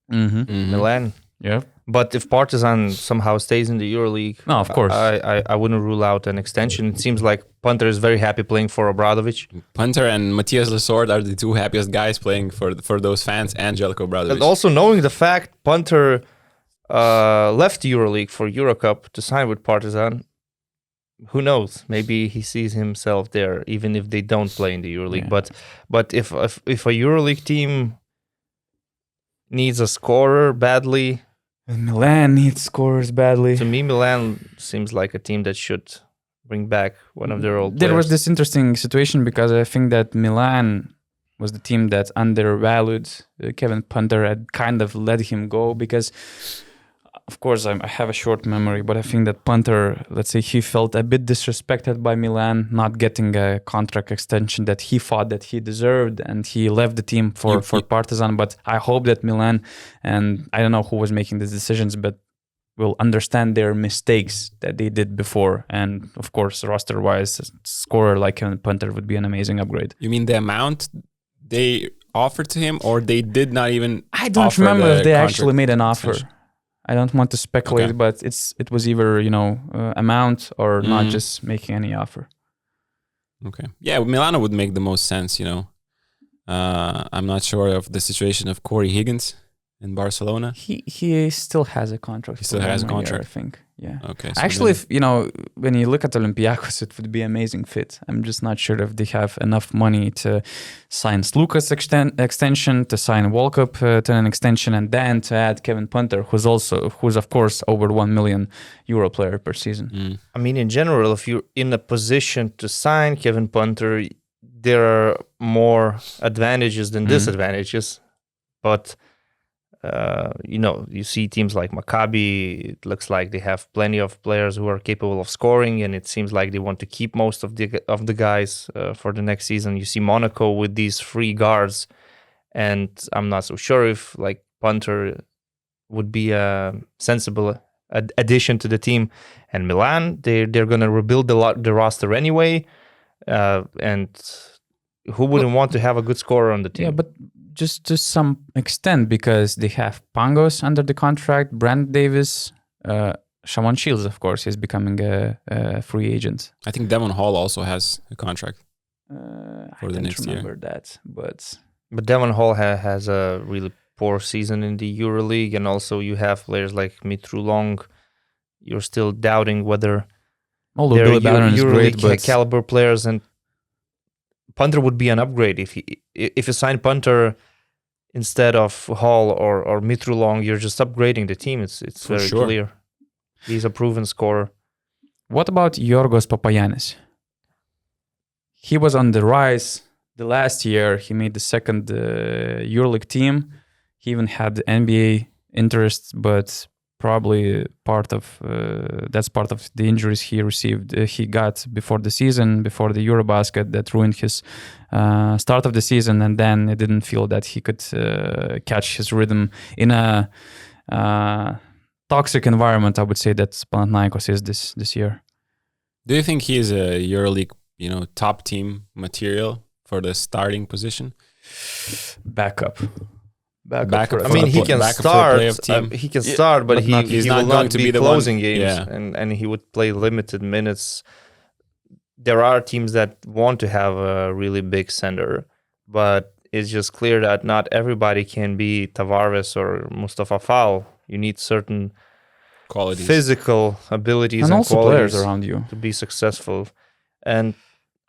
Speaker 2: Milan.
Speaker 3: Yeah.
Speaker 2: But if Partizan somehow stays in the EuroLeague,
Speaker 3: No, of course.
Speaker 2: I wouldn't rule out an extension. It seems like Punter is very happy playing for Obradovic.
Speaker 1: Punter and Matthias Lesord are the two happiest guys playing for those fans, and Jelko Obradovic.
Speaker 2: And also knowing the fact Punter left the EuroLeague for Eurocup to sign with Partizan, who knows? Maybe he sees himself there, even if they don't play in the EuroLeague.
Speaker 3: Yeah.
Speaker 2: But if a EuroLeague team needs a scorer badly,
Speaker 3: Milan needs scorers badly.
Speaker 2: to me, Milan seems like a team that should bring back one of their old players.
Speaker 3: There was this interesting situation because I think that Milan was the team that undervalued Kevin Punter and kind of let him go because, of course, I have a short memory, but I think that Punter, let's say, he felt a bit disrespected by Milan, not getting a contract extension that he thought that he deserved, and he left the team for Partizan. But I hope that Milan, and I don't know who was making these decisions, but will understand their mistakes that they did before. And of course, roster-wise, a scorer like Kevin Punter would be an amazing upgrade.
Speaker 1: You mean the amount they offered to him, or they did not even?
Speaker 3: I don't remember if they actually made an offer. I don't want to speculate, but it was either amount or not just making any offer.
Speaker 1: Okay, yeah, Milano would make the most sense. I'm not sure of the situation of Corey Higgins in Barcelona.
Speaker 3: He still has a contract.
Speaker 1: He still has a contract,
Speaker 3: I think. Yeah.
Speaker 1: Okay.
Speaker 3: So actually, if when you look at Olympiacos, it would be an amazing fit. I'm just not sure if they have enough money to sign Luka's extension, to sign Walkup to an extension, and then to add Kevin Punter, who's of course over €1 million player per season.
Speaker 2: I mean, in general, if you're in a position to sign Kevin Punter, there are more advantages than disadvantages. But you see teams like Maccabi, it looks like they have plenty of players who are capable of scoring, and it seems like they want to keep most of the guys for the next season. You see Monaco with these free guards, and I'm not so sure if like Punter would be a sensible addition to the team. And Milan, they're going to rebuild the roster anyway, and who wouldn't want to have a good scorer on the team?
Speaker 3: Yeah, but just to some extent, because they have Pangos under the contract, Brent Davis, Shamon Shields, of course, is becoming a free agent.
Speaker 1: I think Devon Hall also has a contract
Speaker 3: for the next year. I don't remember that, but
Speaker 2: Devon Hall has a really poor season in the EuroLeague, and also you have players like Mitru Long. You're still doubting whether they're EuroLeague caliber players, and Punter would be an upgrade if you sign Punter instead of Hall or Mitru Long. You're just upgrading the team. It's very clear. He's a proven scorer.
Speaker 3: What about Yorgos Papagiannis? He was on the rise the last year. He made the second EuroLeague team. He even had the NBA interest, but probably that's part of the injuries he got before the season, before the Eurobasket, that ruined his start of the season, and then it didn't feel that he could catch his rhythm in a toxic environment. I would say that Panathinaikos is this year.
Speaker 1: Do you think he is a EuroLeague top team material for the starting position?
Speaker 3: Backup.
Speaker 2: I mean, he can start. He can start, but he's not going to be closing games, and he would play limited minutes. There are teams that want to have a really big center, but it's just clear that not everybody can be Tavares or Mustafa Fall. You need certain
Speaker 1: qualities,
Speaker 2: physical abilities, and
Speaker 3: also
Speaker 2: qualities
Speaker 3: players around you
Speaker 2: to be successful. And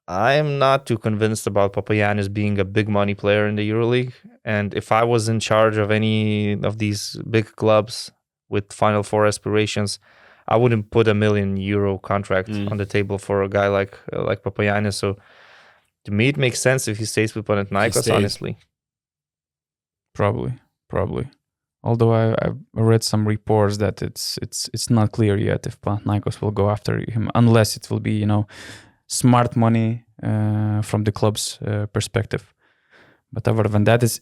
Speaker 2: I'm not too convinced about Papagiannis being a big money player in the EuroLeague. And if I was in charge of any of these big clubs with Final Four aspirations, I wouldn't put €1 million contract on the table for a guy like Papagiannis. So to me, it makes sense if he stays with Panathinaikos, honestly.
Speaker 3: Probably. Although I read some reports that it's not clear yet if Panathinaikos will go after him, unless it will be, smart money from the club's perspective. But other than that, it's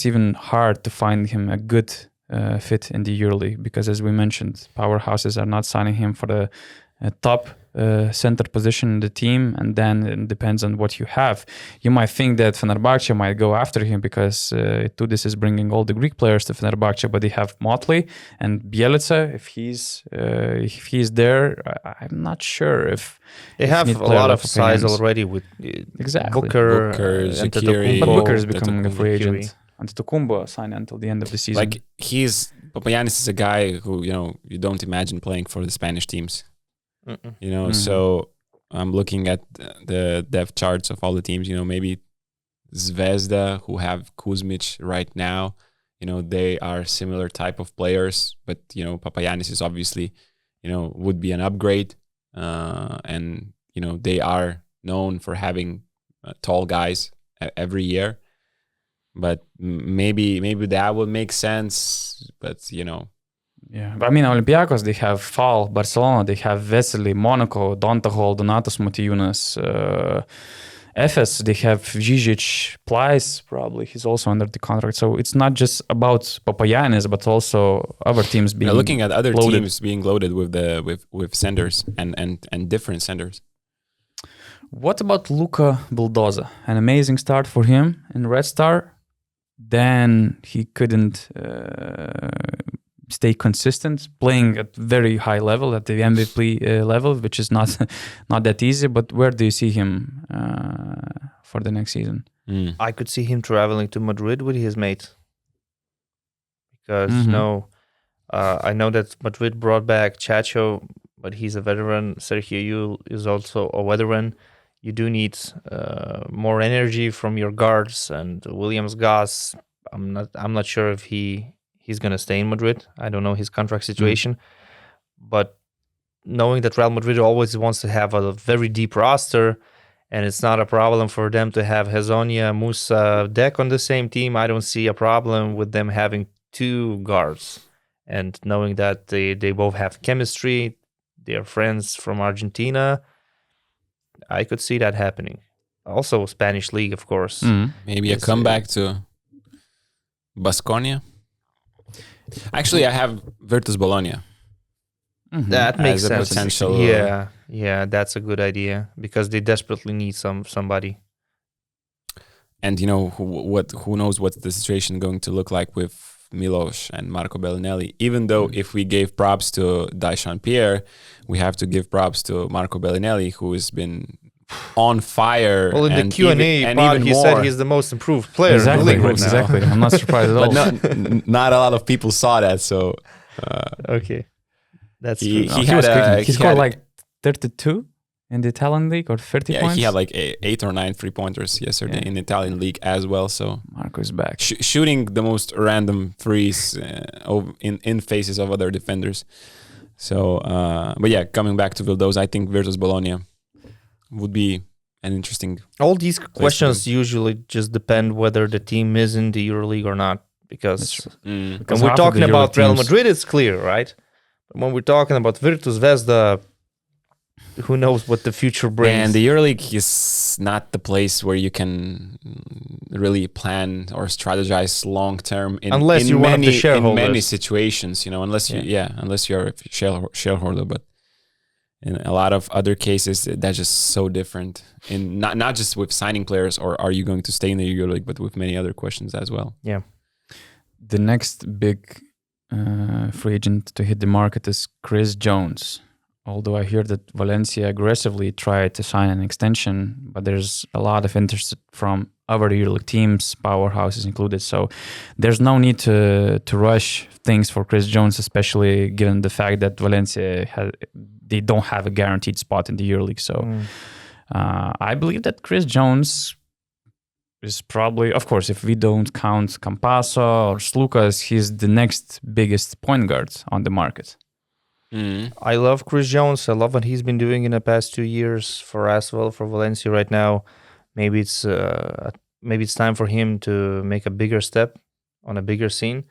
Speaker 3: even hard to find him a good fit in the EuroLeague, because as we mentioned, powerhouses are not signing him for the top center position in the team, and then it depends on what you have. You might think that Fenerbahce might go after him because Tudis is bringing all the Greek players to Fenerbahce, but they have Motley and Bjelica. If he's there, I'm not sure if
Speaker 2: they have a lot of size already with Booker,
Speaker 1: Zakiri.
Speaker 3: But Booker is becoming a free agent. Antetokounmpo signed until the end of the season.
Speaker 1: Like Papagiannis is a guy who you don't imagine playing for the Spanish teams. So I'm looking at the depth charts of all the teams. Maybe Zvezda, who have Kuzmic right now, they are similar type of players, but Papagiannis is obviously would be an upgrade, and they are known for having tall guys every year. But maybe that would make sense, but
Speaker 3: Yeah, but I mean, Olympiacos, they have Fall, Barcelona, they have Vesely, Monaco, Dontahol, Donatas Motijūnas, Efes, they have Žižić, Plais, probably, he's also under the contract. So it's not just about Papagiannis, but also other teams being
Speaker 1: looking at other
Speaker 3: loaded.
Speaker 1: teams being loaded with centers and different centers.
Speaker 3: What about Luca Vildoza? An amazing start for him in Red Star. Then he couldn't stay consistent, playing at very high level, at the MVP level, which is not that easy. But where do you see him for the next season?
Speaker 2: I could see him traveling to Madrid with his mate. Because I know that Madrid brought back Chacho, but he's a veteran. Sergio Yul is also a veteran. You do need more energy from your guards, and Williams Goss. I'm not sure if he's gonna stay in Madrid. I don't know his contract situation, but knowing that Real Madrid always wants to have a very deep roster, and it's not a problem for them to have Hezonja, Musa, Dek on the same team, I don't see a problem with them having two guards. And knowing that they both have chemistry, they're friends from Argentina, I could see that happening. Also, Spanish league, of course.
Speaker 1: Maybe a comeback to Baskonia. Actually, I have Virtus Bologna.
Speaker 2: That makes sense.
Speaker 1: Potential,
Speaker 2: yeah, that's a good idea because they desperately need somebody.
Speaker 1: And who knows what the situation is going to look like with Milos and Marco Bellinelli. Even though if we gave props to Daishan Pierre, we have to give props to Marco Bellinelli, who has been on fire.
Speaker 2: Well, in the Q&A part, he said he's the most improved player in the league right now.
Speaker 3: Exactly. I'm not surprised at all.
Speaker 1: But not a lot of people saw that. So
Speaker 2: okay, that's
Speaker 1: he
Speaker 2: true.
Speaker 3: He scored like 32 in the Italian league, or 30 points.
Speaker 1: He had like 8 or 9 3-pointers yesterday in the Italian league as well. So
Speaker 3: Marco is back,
Speaker 1: shooting the most random threes in faces of other defenders. So, but yeah, coming back to Vildoza, I think Virtus Bologna would be an interesting.
Speaker 2: All these questions usually just depend whether the team is in the EuroLeague or not. Because when we're talking about Real Madrid, it's clear, right? But when we're talking about Virtus, Zvezda, who knows what the future brings.
Speaker 1: And the EuroLeague is not the place where you can really plan or strategize long term
Speaker 2: unless you're one of the shareholders.
Speaker 1: In many situations, unless you're a shareholder. But in a lot of other cases, that's just so different. In not just with signing players or are you going to stay in the EuroLeague, but with many other questions as well.
Speaker 2: Yeah.
Speaker 3: The next big free agent to hit the market is Chris Jones. Although I hear that Valencia aggressively tried to sign an extension, but there's a lot of interest from other EuroLeague teams, powerhouses included. So there's no need to rush things for Chris Jones, especially given the fact that Valencia they don't have a guaranteed spot in the EuroLeague. So I believe that Chris Jones is probably, of course, if we don't count Campazzo or Slukas, he's the next biggest point guard on the market.
Speaker 2: I love Chris Jones. I love what he's been doing in the past 2 years for Asvel, for Valencia right now. Maybe it's time for him to make a bigger step on a bigger scene,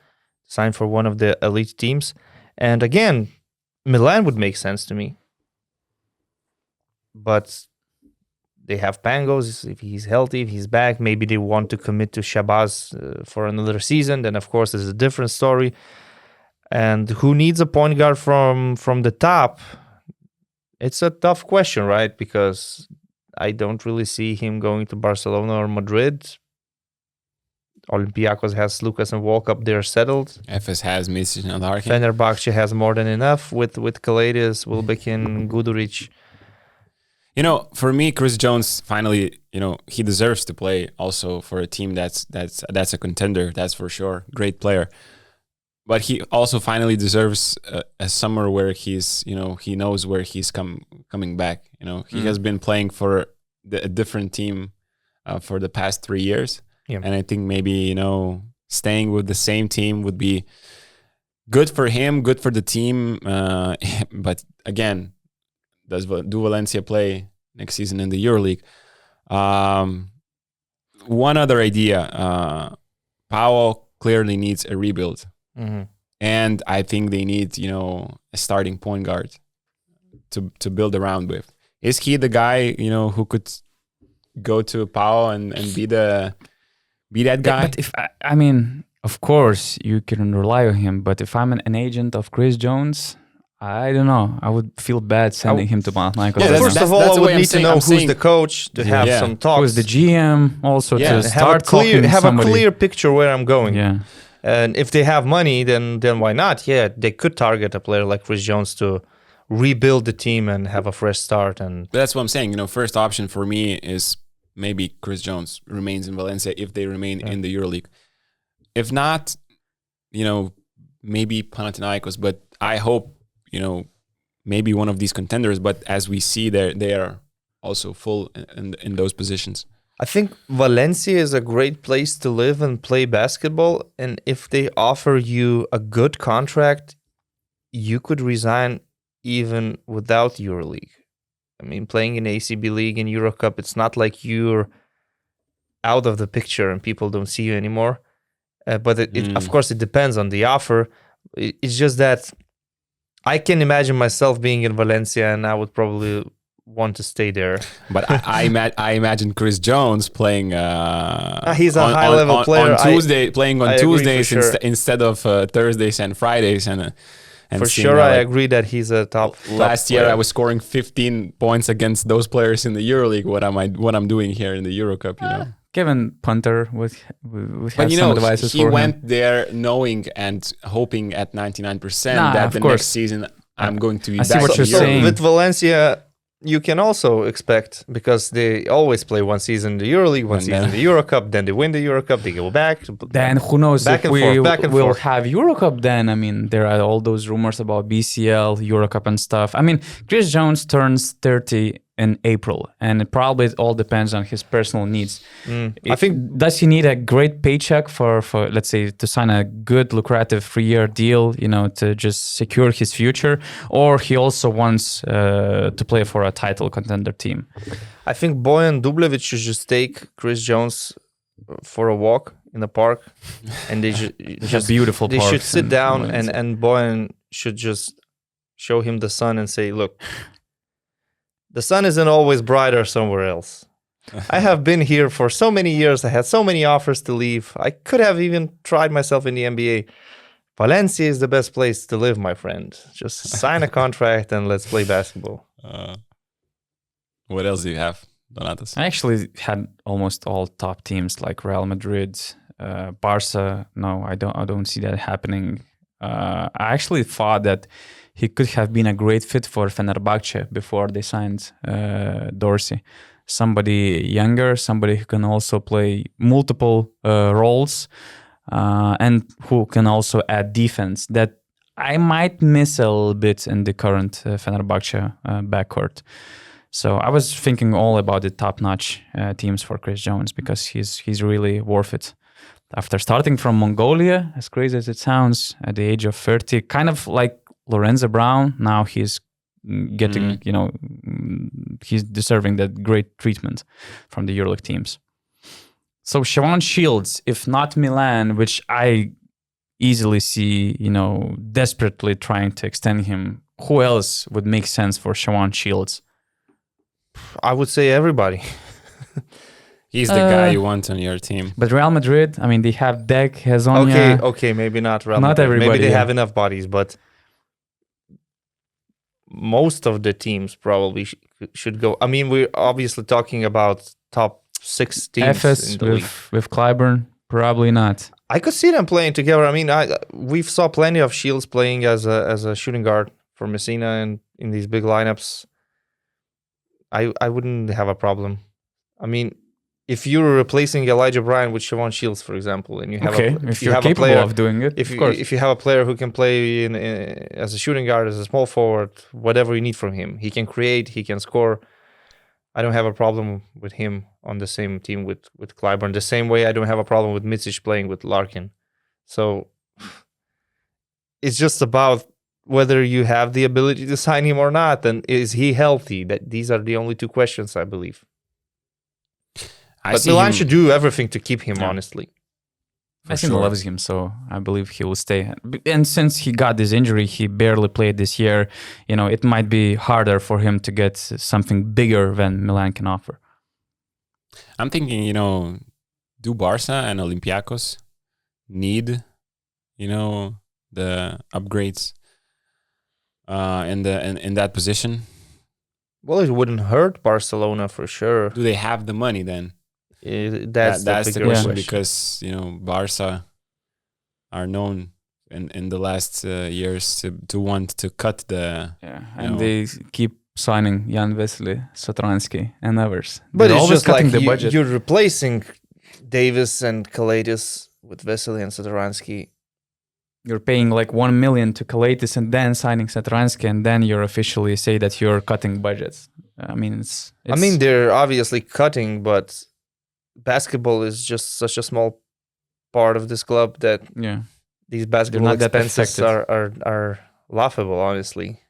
Speaker 2: sign for one of the elite teams. And again, Milan would make sense to me. But they have Pangos. If he's healthy, if he's back, maybe they want to commit to Shabazz for another season. Then, of course, it's a different story. And who needs a point guard from the top? It's a tough question, right? Because I don't really see him going to Barcelona or Madrid. Olympiacos has Lucas and Walkup. They're settled.
Speaker 1: FS has Micic and Larkin.
Speaker 2: Fenerbahce has more than enough with Kalaitis, Wilbekin, Guduric.
Speaker 1: For me, Chris Jones finally, he deserves to play also for a team that's a contender. That's for sure. Great player. But he also finally deserves a summer where he's, he knows where he's coming back. He has been playing for a different team for the past 3 years.
Speaker 2: Yeah.
Speaker 1: And I think maybe, staying with the same team would be good for him, good for the team. But again, do Valencia play next season in the EuroLeague? One other idea. Pau clearly needs a rebuild.
Speaker 2: Mm-hmm.
Speaker 1: And I think they need, a starting point guard to build around with. Is he the guy, who could go to Pau and be that guy?
Speaker 3: But if of course you can rely on him. But if I'm an agent of Chris Jones, I don't know. I would feel bad sending him to Panathinaikos.
Speaker 2: Well, first of all, I would need to know who's the coach to have some talks.
Speaker 3: Who's the GM also to start
Speaker 2: have a clear picture where I'm going.
Speaker 3: Yeah.
Speaker 2: And if they have money, then why not? Yeah, they could target a player like Chris Jones to rebuild the team and have a fresh start. And
Speaker 1: that's what I'm saying. First option for me is maybe Chris Jones remains in Valencia if they remain in the EuroLeague. If not, maybe Panathinaikos. But I hope, maybe one of these contenders. But as we see, they are also full in those positions.
Speaker 2: I think Valencia is a great place to live and play basketball. And if they offer you a good contract, you could resign even without EuroLeague. I mean, playing in ACB League and EuroCup, it's not like you're out of the picture and people don't see you anymore. But of course, it depends on the offer. It's just that I can imagine myself being in Valencia and I would probably want to stay there.
Speaker 1: But I imagine Chris Jones playing.
Speaker 2: He's a high-level player.
Speaker 1: Playing on Tuesdays instead of Thursdays and Fridays, and
Speaker 2: for sure, I agree that he's a top.
Speaker 1: Last year, I was scoring 15 points against those players in the EuroLeague. What I'm doing here in the EuroCup,
Speaker 3: Kevin Punter would have some advices for him.
Speaker 1: He went there knowing and hoping at 99% that the next season I'm going to be back.
Speaker 3: I see what you're saying.
Speaker 2: With Valencia, you can also expect, because they always play one season in the EuroLeague, one season in the EuroCup, then they win the EuroCup, they go back.
Speaker 3: Then who knows if we will have EuroCup then. I mean, there are all those rumors about BCL, EuroCup and stuff. I mean, Chris Jones turns 30 in April, and it probably all depends on his personal needs.
Speaker 2: I think,
Speaker 3: does he need a great paycheck for let's say to sign a good lucrative 3-year deal, to just secure his future, or he also wants to play for a title contender team?
Speaker 2: I think Bojan Dublevic should just take Chris Jones for a walk in the park, and they just
Speaker 3: beautiful.
Speaker 2: They should sit down and Bojan should just show him the sun and say, "Look, the sun isn't always brighter somewhere else. I have been here for so many years. I had so many offers to leave. I could have even tried myself in the NBA. Valencia is the best place to live, my friend. Just sign a contract and let's play basketball."
Speaker 1: What else do you have, Donatas?
Speaker 3: I actually had almost all top teams like Real Madrid, Barca. No, I don't see that happening. I actually thought that he could have been a great fit for Fenerbahce before they signed Dorsey. Somebody younger, somebody who can also play multiple roles and who can also add defense that I might miss a little bit in the current Fenerbahce backcourt. So I was thinking all about the top-notch teams for Chris Jones because he's really worth it. After starting from Mongolia, as crazy as it sounds, at the age of 30, kind of like Lorenzo Brown, now he's getting, he's deserving that great treatment from the EuroLeague teams. So Siobhan Shields, if not Milan, which I easily see, desperately trying to extend him, who else would make sense for Siobhan Shields?
Speaker 2: I would say everybody.
Speaker 1: He's the guy you want on your team.
Speaker 3: But Real Madrid, I mean, they have Dek, Hezonja.
Speaker 2: Okay, maybe not Real
Speaker 3: Not
Speaker 2: Madrid.
Speaker 3: everybody,
Speaker 2: Maybe they
Speaker 3: yeah.
Speaker 2: have enough bodies, but most of the teams probably should go. I mean, we're obviously talking about top 6 teams
Speaker 3: FS
Speaker 2: in the league.
Speaker 3: with Clyburn, probably not.
Speaker 2: I could see them playing together. I mean, we've saw plenty of Shields playing as a shooting guard for Messina and in these big lineups. I wouldn't have a problem. I mean, if you're replacing Elijah Bryant with Siobhan Shields, for example, and you have
Speaker 3: if you're capable of doing it,
Speaker 2: if
Speaker 3: of course.
Speaker 2: if you have a player who can play as a shooting guard, as a small forward, whatever you need from him, he can create, he can score. I don't have a problem with him on the same team with Clyburn. The same way I don't have a problem with Micic playing with Larkin. So it's just about whether you have the ability to sign him or not, and is he healthy? These are the only 2 questions, I believe. But Milan should do everything to keep him, honestly.
Speaker 3: I think he loves him, so I believe he will stay. And since he got this injury, he barely played this year. It might be harder for him to get something bigger than Milan can offer.
Speaker 1: I'm thinking, do Barca and Olympiacos need, the upgrades in that position?
Speaker 2: Well, it wouldn't hurt Barcelona for sure.
Speaker 1: Do they have the money then?
Speaker 2: That's
Speaker 1: the question, because Barca are known in the last years to want to cut the
Speaker 3: and they keep signing Jan Vesely, Sotransky, and others.
Speaker 2: But
Speaker 3: They're
Speaker 2: it's
Speaker 3: always
Speaker 2: just
Speaker 3: cutting
Speaker 2: like
Speaker 3: the budget.
Speaker 2: you're replacing Davis and Kalaitis with Vesely and Sotransky.
Speaker 3: You're paying like 1 million to Kalaitis and then signing Sotransky, and then you're officially say that you're cutting budgets. I mean, it's
Speaker 2: I mean, they're obviously cutting, but basketball is just such a small part of this club that these basketball expenses are laughable, honestly,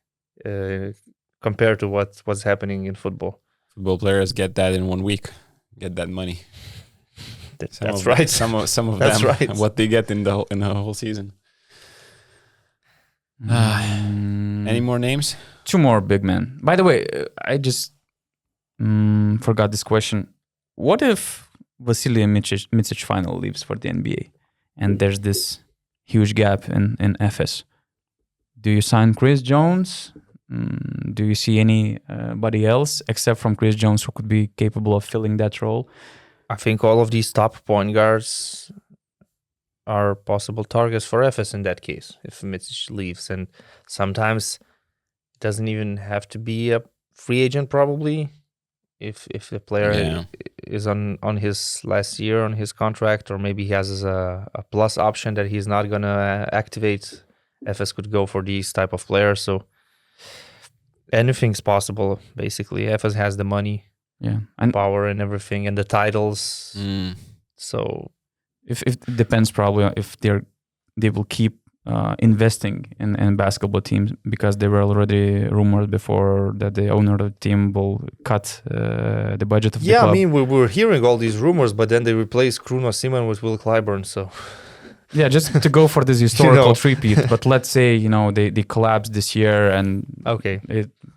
Speaker 2: compared to what's happening in football.
Speaker 1: Football players get that in 1 week, get that money.
Speaker 2: That's right.
Speaker 1: Some of
Speaker 2: That's
Speaker 1: them,
Speaker 2: right.
Speaker 1: what they get in the whole season. Any more names?
Speaker 3: 2 more big men. By the way, I just forgot this question. What if Vasilij Micic final leaves for the NBA and there's this huge gap in FS? Do you sign Chris Jones? Do you see anybody else except from Chris Jones who could be capable of filling that role?
Speaker 2: I think all of these top point guards are possible targets for FS in that case, if Micic leaves. And sometimes it doesn't even have to be a free agent, probably. If the player is on his last year on his contract, or maybe he has a plus option that he's not going to activate, FS could go for these type of players. So anything's possible, basically. FS has the money, and power and everything, and the titles. So
Speaker 3: if it depends probably if they will keep investing in basketball teams, because there were already rumors before that the owner of the team will cut the budget of the club.
Speaker 2: I mean, we were hearing all these rumors, but then they replaced Kruno Simon with Will Clyburn, so...
Speaker 3: just to go for this historical repeat, but let's say, they collapse this year, and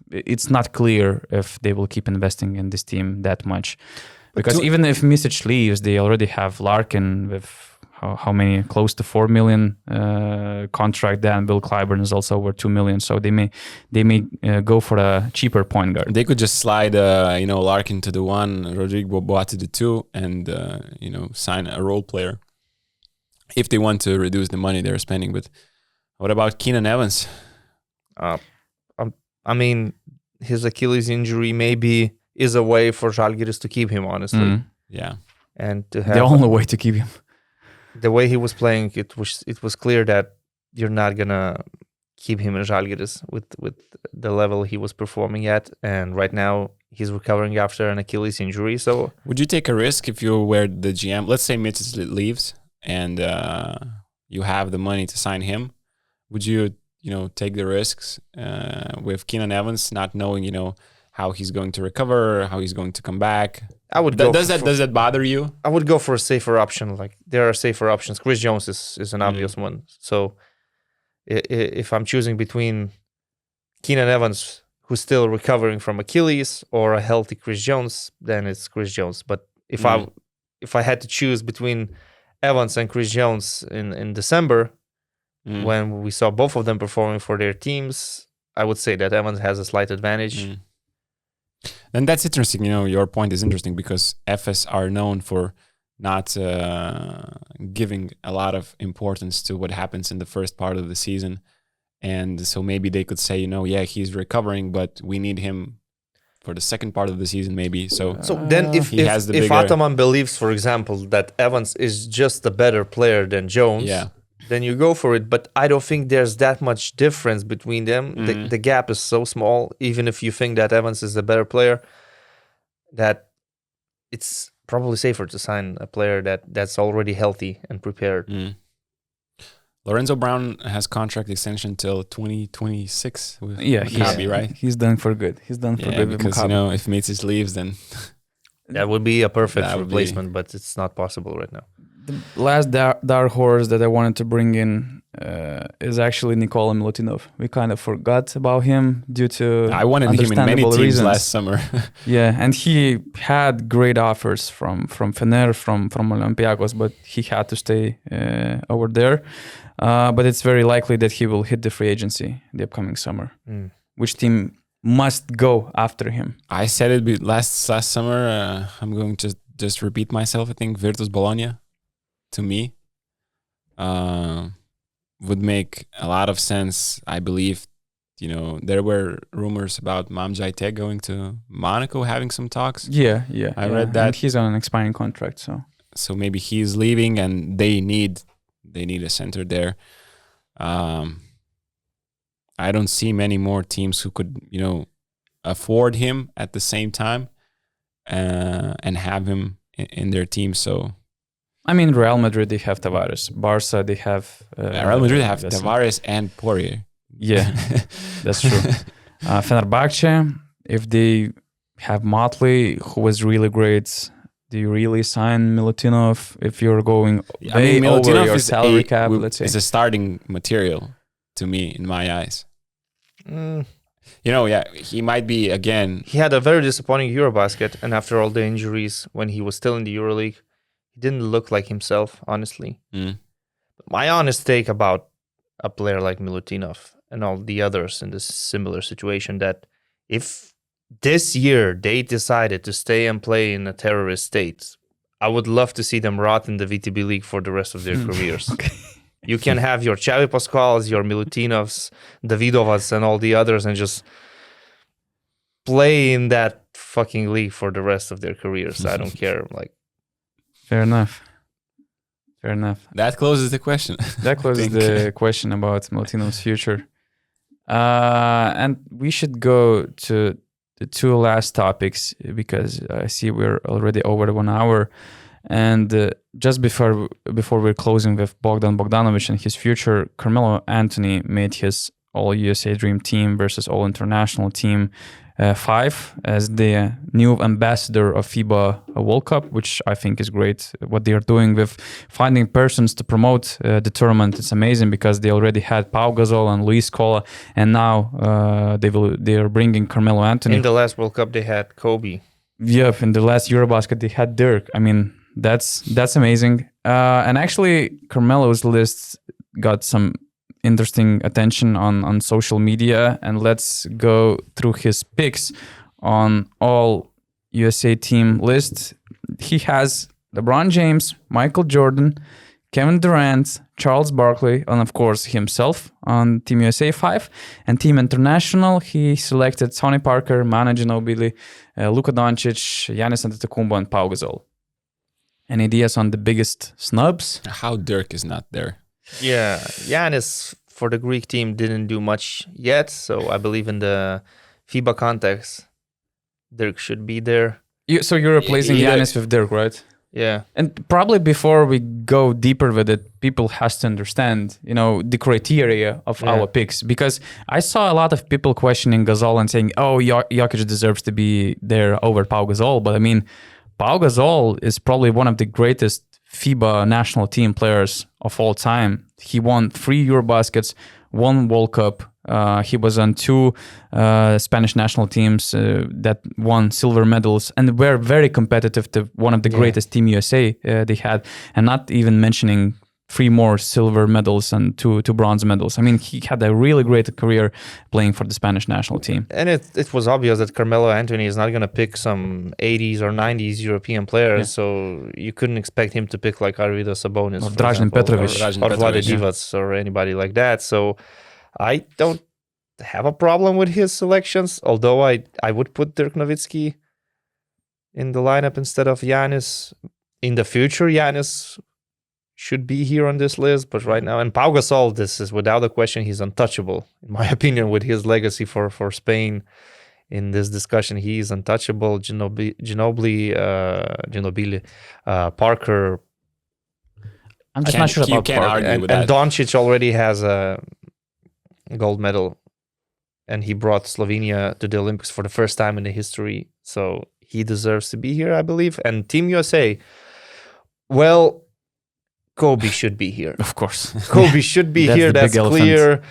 Speaker 3: it's not clear if they will keep investing in this team that much. Because even if Micic leaves, they already have Larkin with how many, close to 4 million contract. Then Bill Clyburn is also over 2 million, so they may go for a cheaper point guard.
Speaker 1: They could just slide Larkin to the 1, Rodrigo Boa to the 2, and sign a role player if they want to reduce the money they're spending. But what about Keenan Evans?
Speaker 2: I mean, his Achilles injury maybe is a way for Žalgiris to keep him, honestly.
Speaker 1: Yeah,
Speaker 2: and to have
Speaker 3: the only way to keep him.
Speaker 2: The way he was playing, it was clear that you're not gonna keep him in Žalgiris with the level he was performing at, and right now he's recovering after an Achilles injury. So,
Speaker 1: would you take a risk if you were the GM? Let's say Micic leaves, and you have the money to sign him. Would you take the risks with Keenan Evans, not knowing how he's going to recover, how he's going to come back?
Speaker 2: I would go.
Speaker 1: Does that bother you?
Speaker 2: I would go for a safer option. Like, there are safer options. Chris Jones is an obvious one. So if I'm choosing between Keenan Evans, who's still recovering from Achilles, or a healthy Chris Jones, then it's Chris Jones. But If I had to choose between Evans and Chris Jones in December, when we saw both of them performing for their teams, I would say that Evans has a slight advantage.
Speaker 1: And that's interesting. Your point is interesting because FS are known for not giving a lot of importance to what happens in the first part of the season. And so maybe they could say, he's recovering, but we need him for the second part of the season, maybe. So
Speaker 2: then if Ataman believes, for example, that Evans is just a better player than Jones, then you go for it. But I don't think there's that much difference between them. The gap is so small, even if you think that Evans is a better player, that it's probably safer to sign a player that's already healthy and prepared.
Speaker 1: Lorenzo Brown has contract extension till 2026 with Maccabi, right?
Speaker 3: He's done for good. He's done for good
Speaker 1: because,
Speaker 3: with Maccabi.
Speaker 1: if Micic leaves, then...
Speaker 2: that would be a perfect replacement, but it's not possible right now.
Speaker 3: The last dark horse that I wanted to bring in is actually Nikola Milutinov. We kind of forgot about him due to
Speaker 1: I wanted him in many teams reasons. Last summer.
Speaker 3: And he had great offers from Fener, from Olympiacos, but he had to stay over there. But it's very likely that he will hit the free agency the upcoming summer. Which team must go after him?
Speaker 1: I said it last summer. I'm going to just repeat myself. I think Virtus Bologna, to me, would make a lot of sense. I believe, there were rumors about Mamjai Teg going to Monaco, having some talks. I read that.
Speaker 3: And he's on an expiring contract,
Speaker 1: so maybe he's leaving, and they need a center there. I don't see many more teams who could, afford him at the same time and have him in their team. So,
Speaker 3: I mean, Real Madrid, they have Tavares. Barca, they have...
Speaker 1: Real Madrid have Tavares and Poirier.
Speaker 3: Yeah, that's true. Fenerbahce, if they have Motley, who was really great, do you really sign Milutinov if you're going over your salary cap, let's say?
Speaker 1: Is a starting material to me, in my eyes. He might be, again...
Speaker 2: He had a very disappointing Eurobasket, and after all the injuries, when he was still in the EuroLeague, he didn't look like himself, honestly. My honest take about a player like Milutinov and all the others in this similar situation, that if this year they decided to stay and play in a terrorist state, I would love to see them rot in the VTB League for the rest of their careers. You can have your Xavi Pascals, your Milutinovs, Davidovas, and all the others, and just play in that fucking league for the rest of their careers. I don't care.
Speaker 3: Fair enough.
Speaker 1: That closes the question.
Speaker 3: That closes the question about Milutinov's future. And we should go to the two last topics because I see we're already over 1 hour. And just before we're closing with Bogdan Bogdanovic and his future, Carmelo Anthony made his All-USA Dream Team versus All-International Team 5 as the new ambassador of FIBA World Cup, which I think is great. What they are doing with finding persons to promote the tournament, it's amazing because they already had Pau Gasol and Luis Scola, and now they are bringing Carmelo Anthony.
Speaker 2: In the last World Cup, they had Kobe.
Speaker 3: Yeah, in the last Eurobasket, they had Dirk. I mean, that's amazing. And actually, Carmelo's list got some interesting attention on social media, and let's go through his picks on all USA team list. He has LeBron James, Michael Jordan, Kevin Durant, Charles Barkley, and of course himself on Team USA 5. And Team International, he selected Tony Parker, Manu Ginobili, Luka Doncic, Giannis Antetokounmpo, and Pau Gasol. Any ideas on the biggest snubs?
Speaker 1: How Dirk is not there?
Speaker 2: Yeah, Giannis for the Greek team didn't do much yet, so I believe in the FIBA context, Dirk should be there.
Speaker 3: So you're replacing Giannis with Dirk, right?
Speaker 2: Yeah.
Speaker 3: And probably before we go deeper with it, people has to understand, the criteria of our picks, because I saw a lot of people questioning Gasol and saying, "Oh, Jokic deserves to be there over Pau Gasol," but I mean, Pau Gasol is probably one of the greatest FIBA national team players of all time. He won 3 Eurobaskets, one World Cup. He was on 2 Spanish national teams that won silver medals and were very competitive to one of the greatest Team USA they had, and not even mentioning 3 more silver medals and 2 bronze medals. I mean, he had a really great career playing for the Spanish national team.
Speaker 2: And it was obvious that Carmelo Anthony is not going to pick some 80s or 90s European players, so you couldn't expect him to pick like Arvydas Sabonis
Speaker 3: Or Dražen Petrovic.
Speaker 2: or Vlade Divac or anybody like that. So I don't have a problem with his selections, although I would put Dirk Nowitzki in the lineup instead of Giannis. In the future, Giannis should be here on this list, but right now, and Pau Gasol, this is without a question, he's untouchable, in my opinion, with his legacy for Spain. In this discussion, he is untouchable. Ginobili, Parker.
Speaker 3: I'm just not sure about Parker.
Speaker 2: And Doncic already has a gold medal, and he brought Slovenia to the Olympics for the first time in the history, so he deserves to be here, I believe. And Team USA, well, Kobe should be here.
Speaker 3: Of course.
Speaker 2: Kobe should be here. That's clear.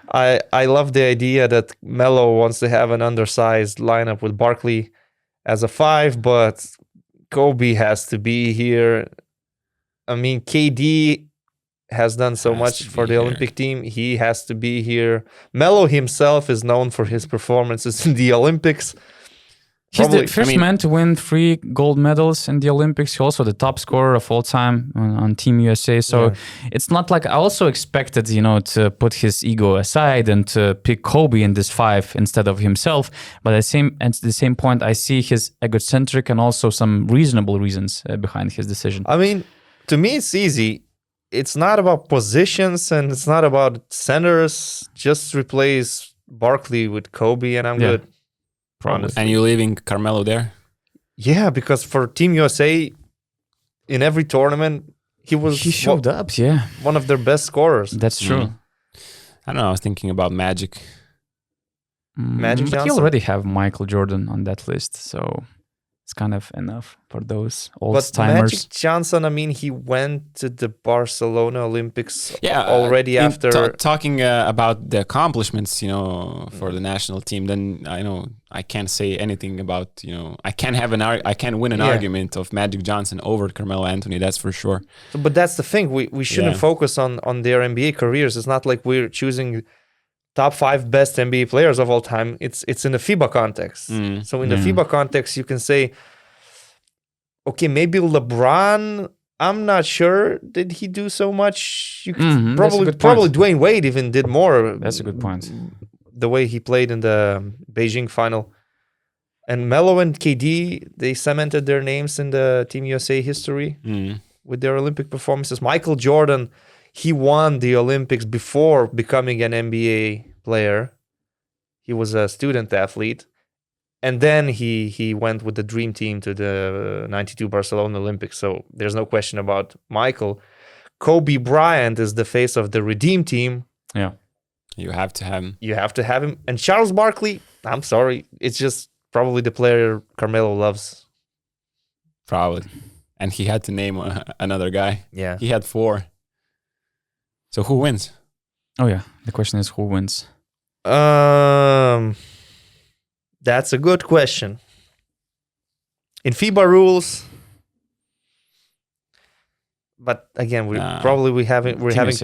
Speaker 2: I love the idea that Melo wants to have an undersized lineup with Barkley as a 5, but Kobe has to be here. I mean, KD has done so much for the Olympic team. He has to be here. Melo himself is known for his performances in the Olympics.
Speaker 3: He's the first man to win 3 gold medals in the Olympics. He's also the top scorer of all time on Team USA. So it's not like I also expected, to put his ego aside and to pick Kobe in this 5 instead of himself. But at the same point, I see his egocentric and also some reasonable reasons behind his decision.
Speaker 2: I mean, to me, it's easy. It's not about positions and it's not about centers. Just replace Barkley with Kobe and I'm good.
Speaker 1: Honestly. And you're leaving Carmelo there?
Speaker 2: Yeah, because for Team USA, in every tournament, he
Speaker 3: showed up,
Speaker 2: one of their best scorers.
Speaker 3: That's true.
Speaker 1: I don't know, I was thinking about Magic.
Speaker 2: Magic Johnson?
Speaker 3: But you already have Michael Jordan on that list, so it's kind of enough for those old-timers.
Speaker 2: But Magic Johnson, I mean, he went to the Barcelona Olympics already after...
Speaker 1: Talking about the accomplishments, for the national team, then I can't say anything about, I can't win an argument of Magic Johnson over Carmelo Anthony, that's for sure.
Speaker 2: But that's the thing, we shouldn't focus on their NBA careers. It's not like we're choosing top 5 best NBA players of all time. It's in the FIBA context. So in the FIBA context, you can say, okay, maybe LeBron, I'm not sure. Did he do so much? You could probably Dwayne Wade even did more.
Speaker 3: That's a good point.
Speaker 2: The way he played in the Beijing final. And Melo and KD, they cemented their names in the Team USA history with their Olympic performances. Michael Jordan, he won the Olympics before becoming an NBA player. He was a student athlete. And then he went with the dream team to the 92 Barcelona Olympics. So there's no question about Michael. Kobe Bryant is the face of the Redeem team.
Speaker 3: Yeah.
Speaker 1: You have to have him.
Speaker 2: And Charles Barkley, I'm sorry, it's just probably the player Carmelo loves.
Speaker 1: Probably. And he had to name another guy.
Speaker 2: Yeah.
Speaker 1: He had 4. So who wins?
Speaker 3: Oh, yeah. The question is who wins?
Speaker 2: That's a good question. In FIBA rules, but again, we're having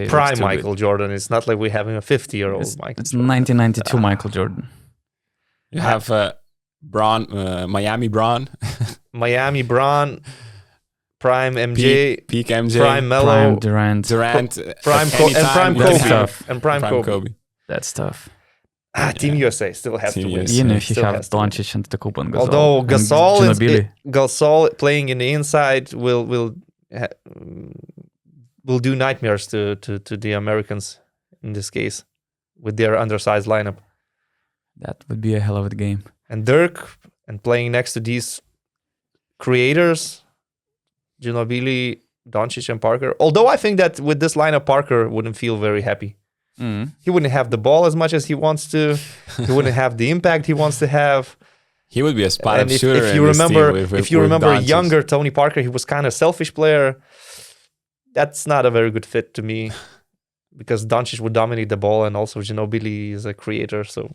Speaker 2: prime Michael Jordan. It's not like we're having a 50-year-old Michael.
Speaker 3: It's 1992 Michael Jordan.
Speaker 1: You have Miami Braun,
Speaker 2: Miami Braun, prime MJ,
Speaker 1: peak MJ,
Speaker 2: prime Melo,
Speaker 3: prime Durant,
Speaker 2: prime Kobe, and prime Kobe.
Speaker 3: That's tough.
Speaker 2: Team USA still has to win.
Speaker 3: Even if you have Doncic and Antetokounmpo and Gasol.
Speaker 2: Although Gasol playing in the inside will do nightmares to the Americans in this case with their undersized lineup.
Speaker 3: That would be a hell of a game.
Speaker 2: And Dirk and playing next to these creators, Ginobili, Doncic, and Parker. Although I think that with this lineup, Parker wouldn't feel very happy. He wouldn't have the ball as much as he wants to. He wouldn't have the impact he wants to have.
Speaker 1: He would be a spot-up shooter.
Speaker 2: If you remember younger Tony Parker, he was kind of selfish player. That's not a very good fit to me. because Doncic would dominate the ball, and also Ginobili is a creator. So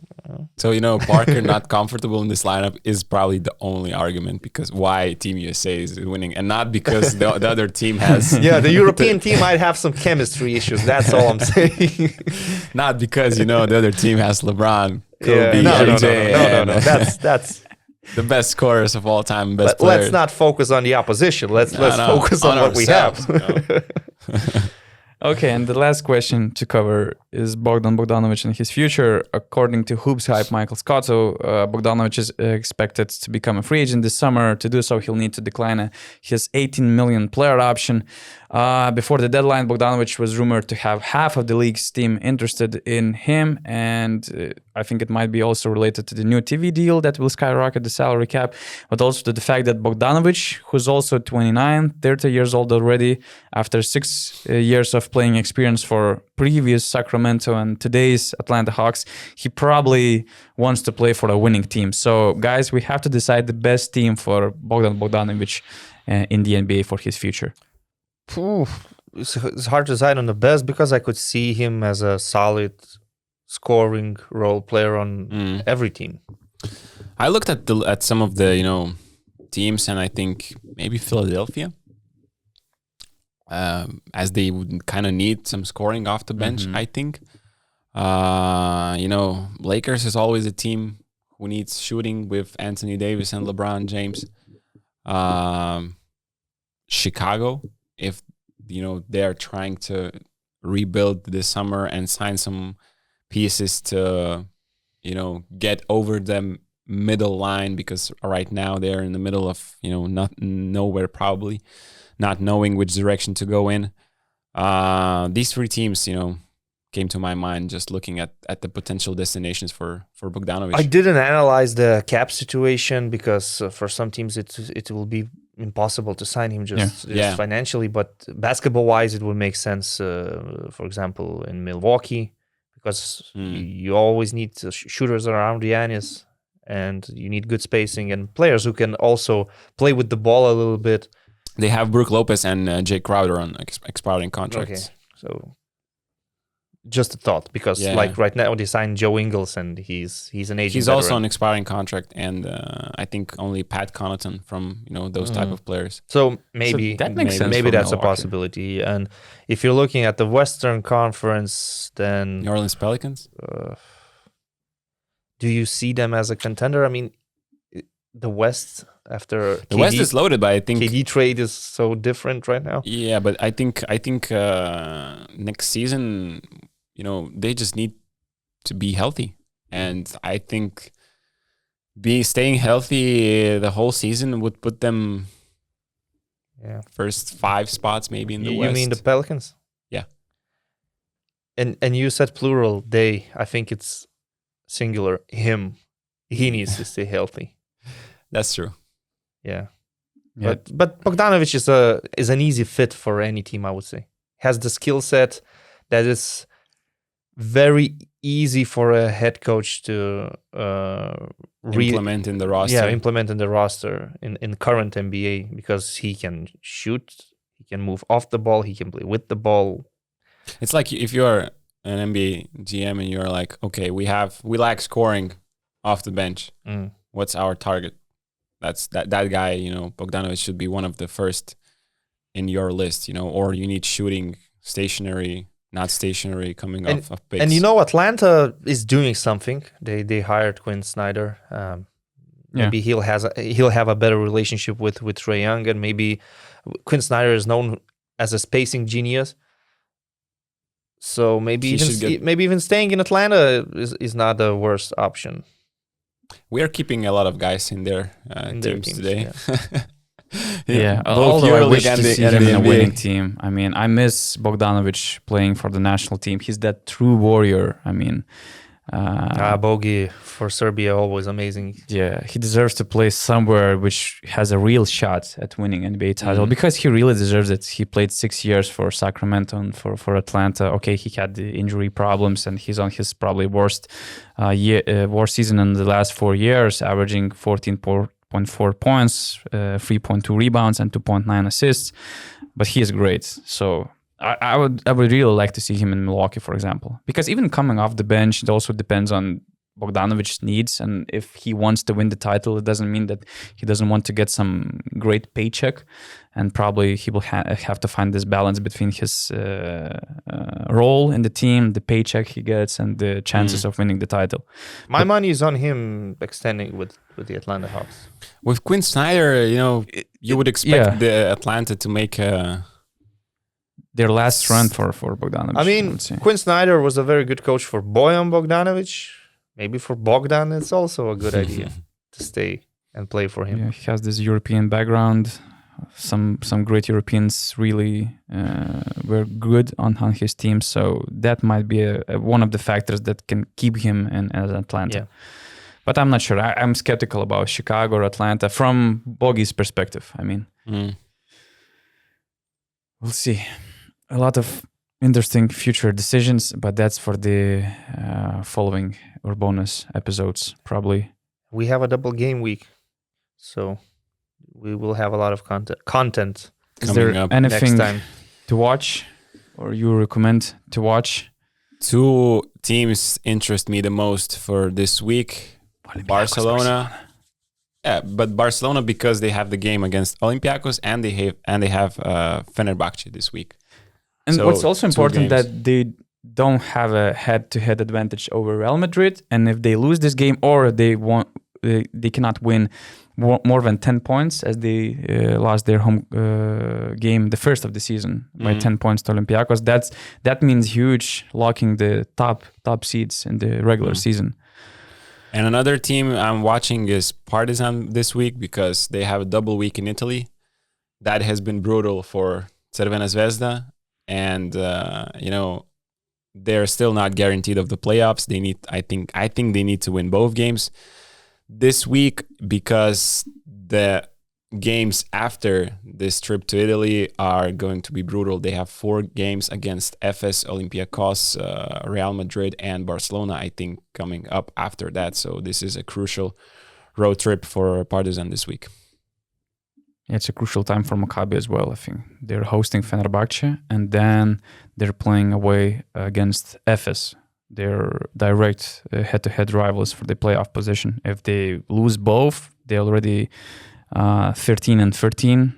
Speaker 1: Parker not comfortable in this lineup is probably the only argument because why Team USA is winning, and not because the other team has.
Speaker 2: The European team might have some chemistry issues. That's all I'm saying.
Speaker 1: Not because the other team has LeBron, Kobe,
Speaker 2: No. That's
Speaker 1: the best scorers of all time, best
Speaker 2: Let's
Speaker 1: players.
Speaker 2: not focus on the opposition. Let's focus on what we have.
Speaker 3: Okay, and the last question to cover is Bogdan Bogdanovic and his future. According to Hoops Hype Michael Scotto, Bogdanovic is expected to become a free agent this summer. To do so, he'll need to decline his $18 million player option. Before the deadline, Bogdanovic was rumored to have half of the league's team interested in him, and I think it might be also related to the new TV deal that will skyrocket the salary cap, but also to the fact that Bogdanovic, who's also 29, 30 years old already, after 6 years of playing experience for previous Sacramento and today's Atlanta Hawks, he probably wants to play for a winning team. So, guys, we have to decide the best team for Bogdan Bogdanovic in the NBA for his future.
Speaker 2: It's hard to decide on the best because I could see him as a solid scoring role player on every team.
Speaker 1: I looked at some of the teams, and I think maybe Philadelphia, as they would kind of need some scoring off the bench. I think Lakers is always a team who needs shooting with Anthony Davis and LeBron James. Chicago, if they are trying to rebuild this summer and sign some pieces to get over the middle line, because right now they're in the middle of nowhere, probably not knowing which direction to go in. These three teams came to my mind just looking at the potential destinations for Bogdanovic.
Speaker 2: I didn't analyze the cap situation because for some teams it will be impossible to sign him just financially, but basketball wise it will make sense, for example in Milwaukee, because you always need shooters around Giannis, and you need good spacing and players who can also play with the ball a little bit.
Speaker 1: They have Brook Lopez and Jake Crowder on expiring contracts.
Speaker 2: Okay, so just a thought, because right now they signed Joe Ingles and he's an agent.
Speaker 1: He's also on expiring contract, and I think only Pat Connaughton from those type of players.
Speaker 2: So maybe
Speaker 3: that makes sense.
Speaker 2: Maybe that's
Speaker 3: Milwaukee.
Speaker 2: a possibility. And if you're looking at the Western Conference, then
Speaker 1: New Orleans Pelicans.
Speaker 2: Do you see them as a contender? I mean, the West after
Speaker 1: the West is loaded, but I think
Speaker 2: KD trade is so different right now.
Speaker 1: Yeah, but I think next season, they just need to be healthy, and I think staying healthy the whole season would put them first 5 spots maybe in the West.
Speaker 2: You mean the Pelicans?
Speaker 1: Yeah.
Speaker 2: And you said plural, they. I think it's singular, him. He needs to stay healthy.
Speaker 1: That's true.
Speaker 2: Yeah. But Bogdanovic is an easy fit for any team, I would say. Has the skill set that is very easy for a head coach to
Speaker 1: implement in the roster.
Speaker 2: Yeah, implement in the roster in current NBA, because he can shoot, he can move off the ball, he can play with the ball.
Speaker 1: It's like if you're an NBA GM and you're like, okay, we lack scoring off the bench. What's our target? That's that guy, Bogdanovic should be one of the first in your list, or you need shooting, stationary, not stationary, coming off of picks.
Speaker 2: And Atlanta is doing something. They hired Quinn Snyder. Maybe he'll have a better relationship with Trae Young, and maybe Quinn Snyder is known as a spacing genius. So maybe even staying in Atlanta is not the worst option.
Speaker 1: We are keeping a lot of guys in their teams today.
Speaker 3: Although I wish to see him in a winning team. I mean, I miss Bogdanovic playing for the national team. He's that true warrior. I mean,
Speaker 2: Bogi for Serbia, always amazing.
Speaker 3: Yeah, he deserves to play somewhere which has a real shot at winning NBA title, because he really deserves it. He played 6 years for Sacramento and for Atlanta. Okay, he had the injury problems, and he's on his probably worst season in the last 4 years, averaging 14.4 points, 3.2 rebounds, and 2.9 assists. But he is great. So I would really like to see him in Milwaukee, for example, because even coming off the bench, it also depends on Bogdanovic's needs, and if he wants to win the title, it doesn't mean that he doesn't want to get some great paycheck, and probably he will have to find this balance between his role in the team, the paycheck he gets, and the chances of winning the title.
Speaker 2: My money is on him extending with the Atlanta Hawks.
Speaker 1: With Quinn Snyder, you would expect the Atlanta to make
Speaker 3: their last run for Bogdanovic.
Speaker 2: I mean, Quinn Snyder was a very good coach for Bojan Bogdanovic. Maybe for Bogdan, it's also a good idea to stay and play for him.
Speaker 3: Yeah, he has this European background. Some great Europeans really were good on his team, so that might be one of the factors that can keep him in as Atlanta.
Speaker 2: Yeah.
Speaker 3: But I'm not sure. I'm skeptical about Chicago or Atlanta from Bogey's perspective. I mean, we'll see. A lot of interesting future decisions, but that's for the following URBONUS episodes, probably.
Speaker 2: We have a double game week, so we will have a lot of content.
Speaker 3: Is there anything to watch or you recommend to watch?
Speaker 1: 2 teams interest me the most for this week. Barcelona. Yeah, but Barcelona because they have the game against Olympiacos and they have Fenerbahce this week.
Speaker 3: And so what's also important that they don't have a head-to-head advantage over Real Madrid, and if they lose this game or they cannot win more than 10 points, as they lost their home game, the first of the season, by 10 points to Olympiacos. That means huge, locking the top seeds in the regular season.
Speaker 1: And another team I'm watching is Partizan this week because they have a double week in Italy. That has been brutal for Crvena Zvezda. And they're still not guaranteed of the playoffs. I think they need to win both games this week because the games after this trip to Italy are going to be brutal. They have 4 games against FS, Olympiacos, Real Madrid, and Barcelona, I think, coming up after that. So this is a crucial road trip for Partizan this week.
Speaker 3: Yeah, it's a crucial time for Maccabi as well, I think. They're hosting Fenerbahce, and then they're playing away against Efes. They're direct head-to-head rivals for the playoff position. If they lose both, they're already 13 and 13,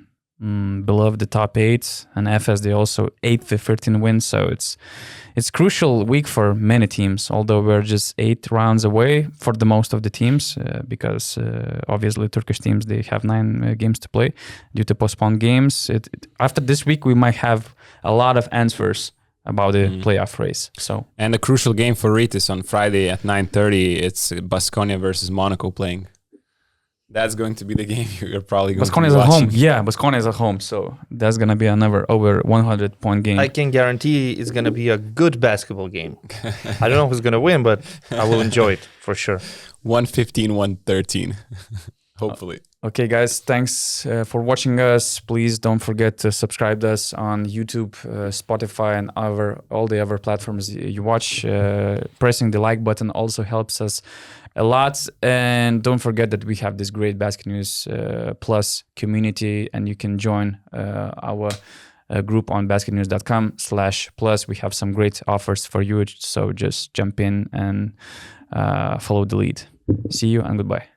Speaker 3: below the top 8. And Efes, they also 8th with 13 wins. So it's crucial week for many teams, although we're just 8 rounds away for the most of the teams because obviously Turkish teams, they have 9 games to play due to postponed games. After this week, we might have a lot of answers about the playoff race.
Speaker 1: And a crucial game for Ritis on Friday at 9:30. It's Baskonia versus Monaco playing. That's going to be the game you're probably going to be watching.
Speaker 3: Baskonia is at home. Yeah, Baskonia is at home. So that's going to be another over 100-point game.
Speaker 2: I can guarantee it's going to be a good basketball game. I don't know who's going to win, but I will enjoy it for sure.
Speaker 1: 115-113. Hopefully.
Speaker 3: Okay, guys, thanks for watching us. Please don't forget to subscribe to us on YouTube, Spotify, and all the other platforms you watch. Pressing the like button also helps us a lot. And don't forget that we have this great Basket News Plus community, and you can join our group on basketnews.com/plus. We have some great offers for you, so just jump in and follow the lead. See you and goodbye.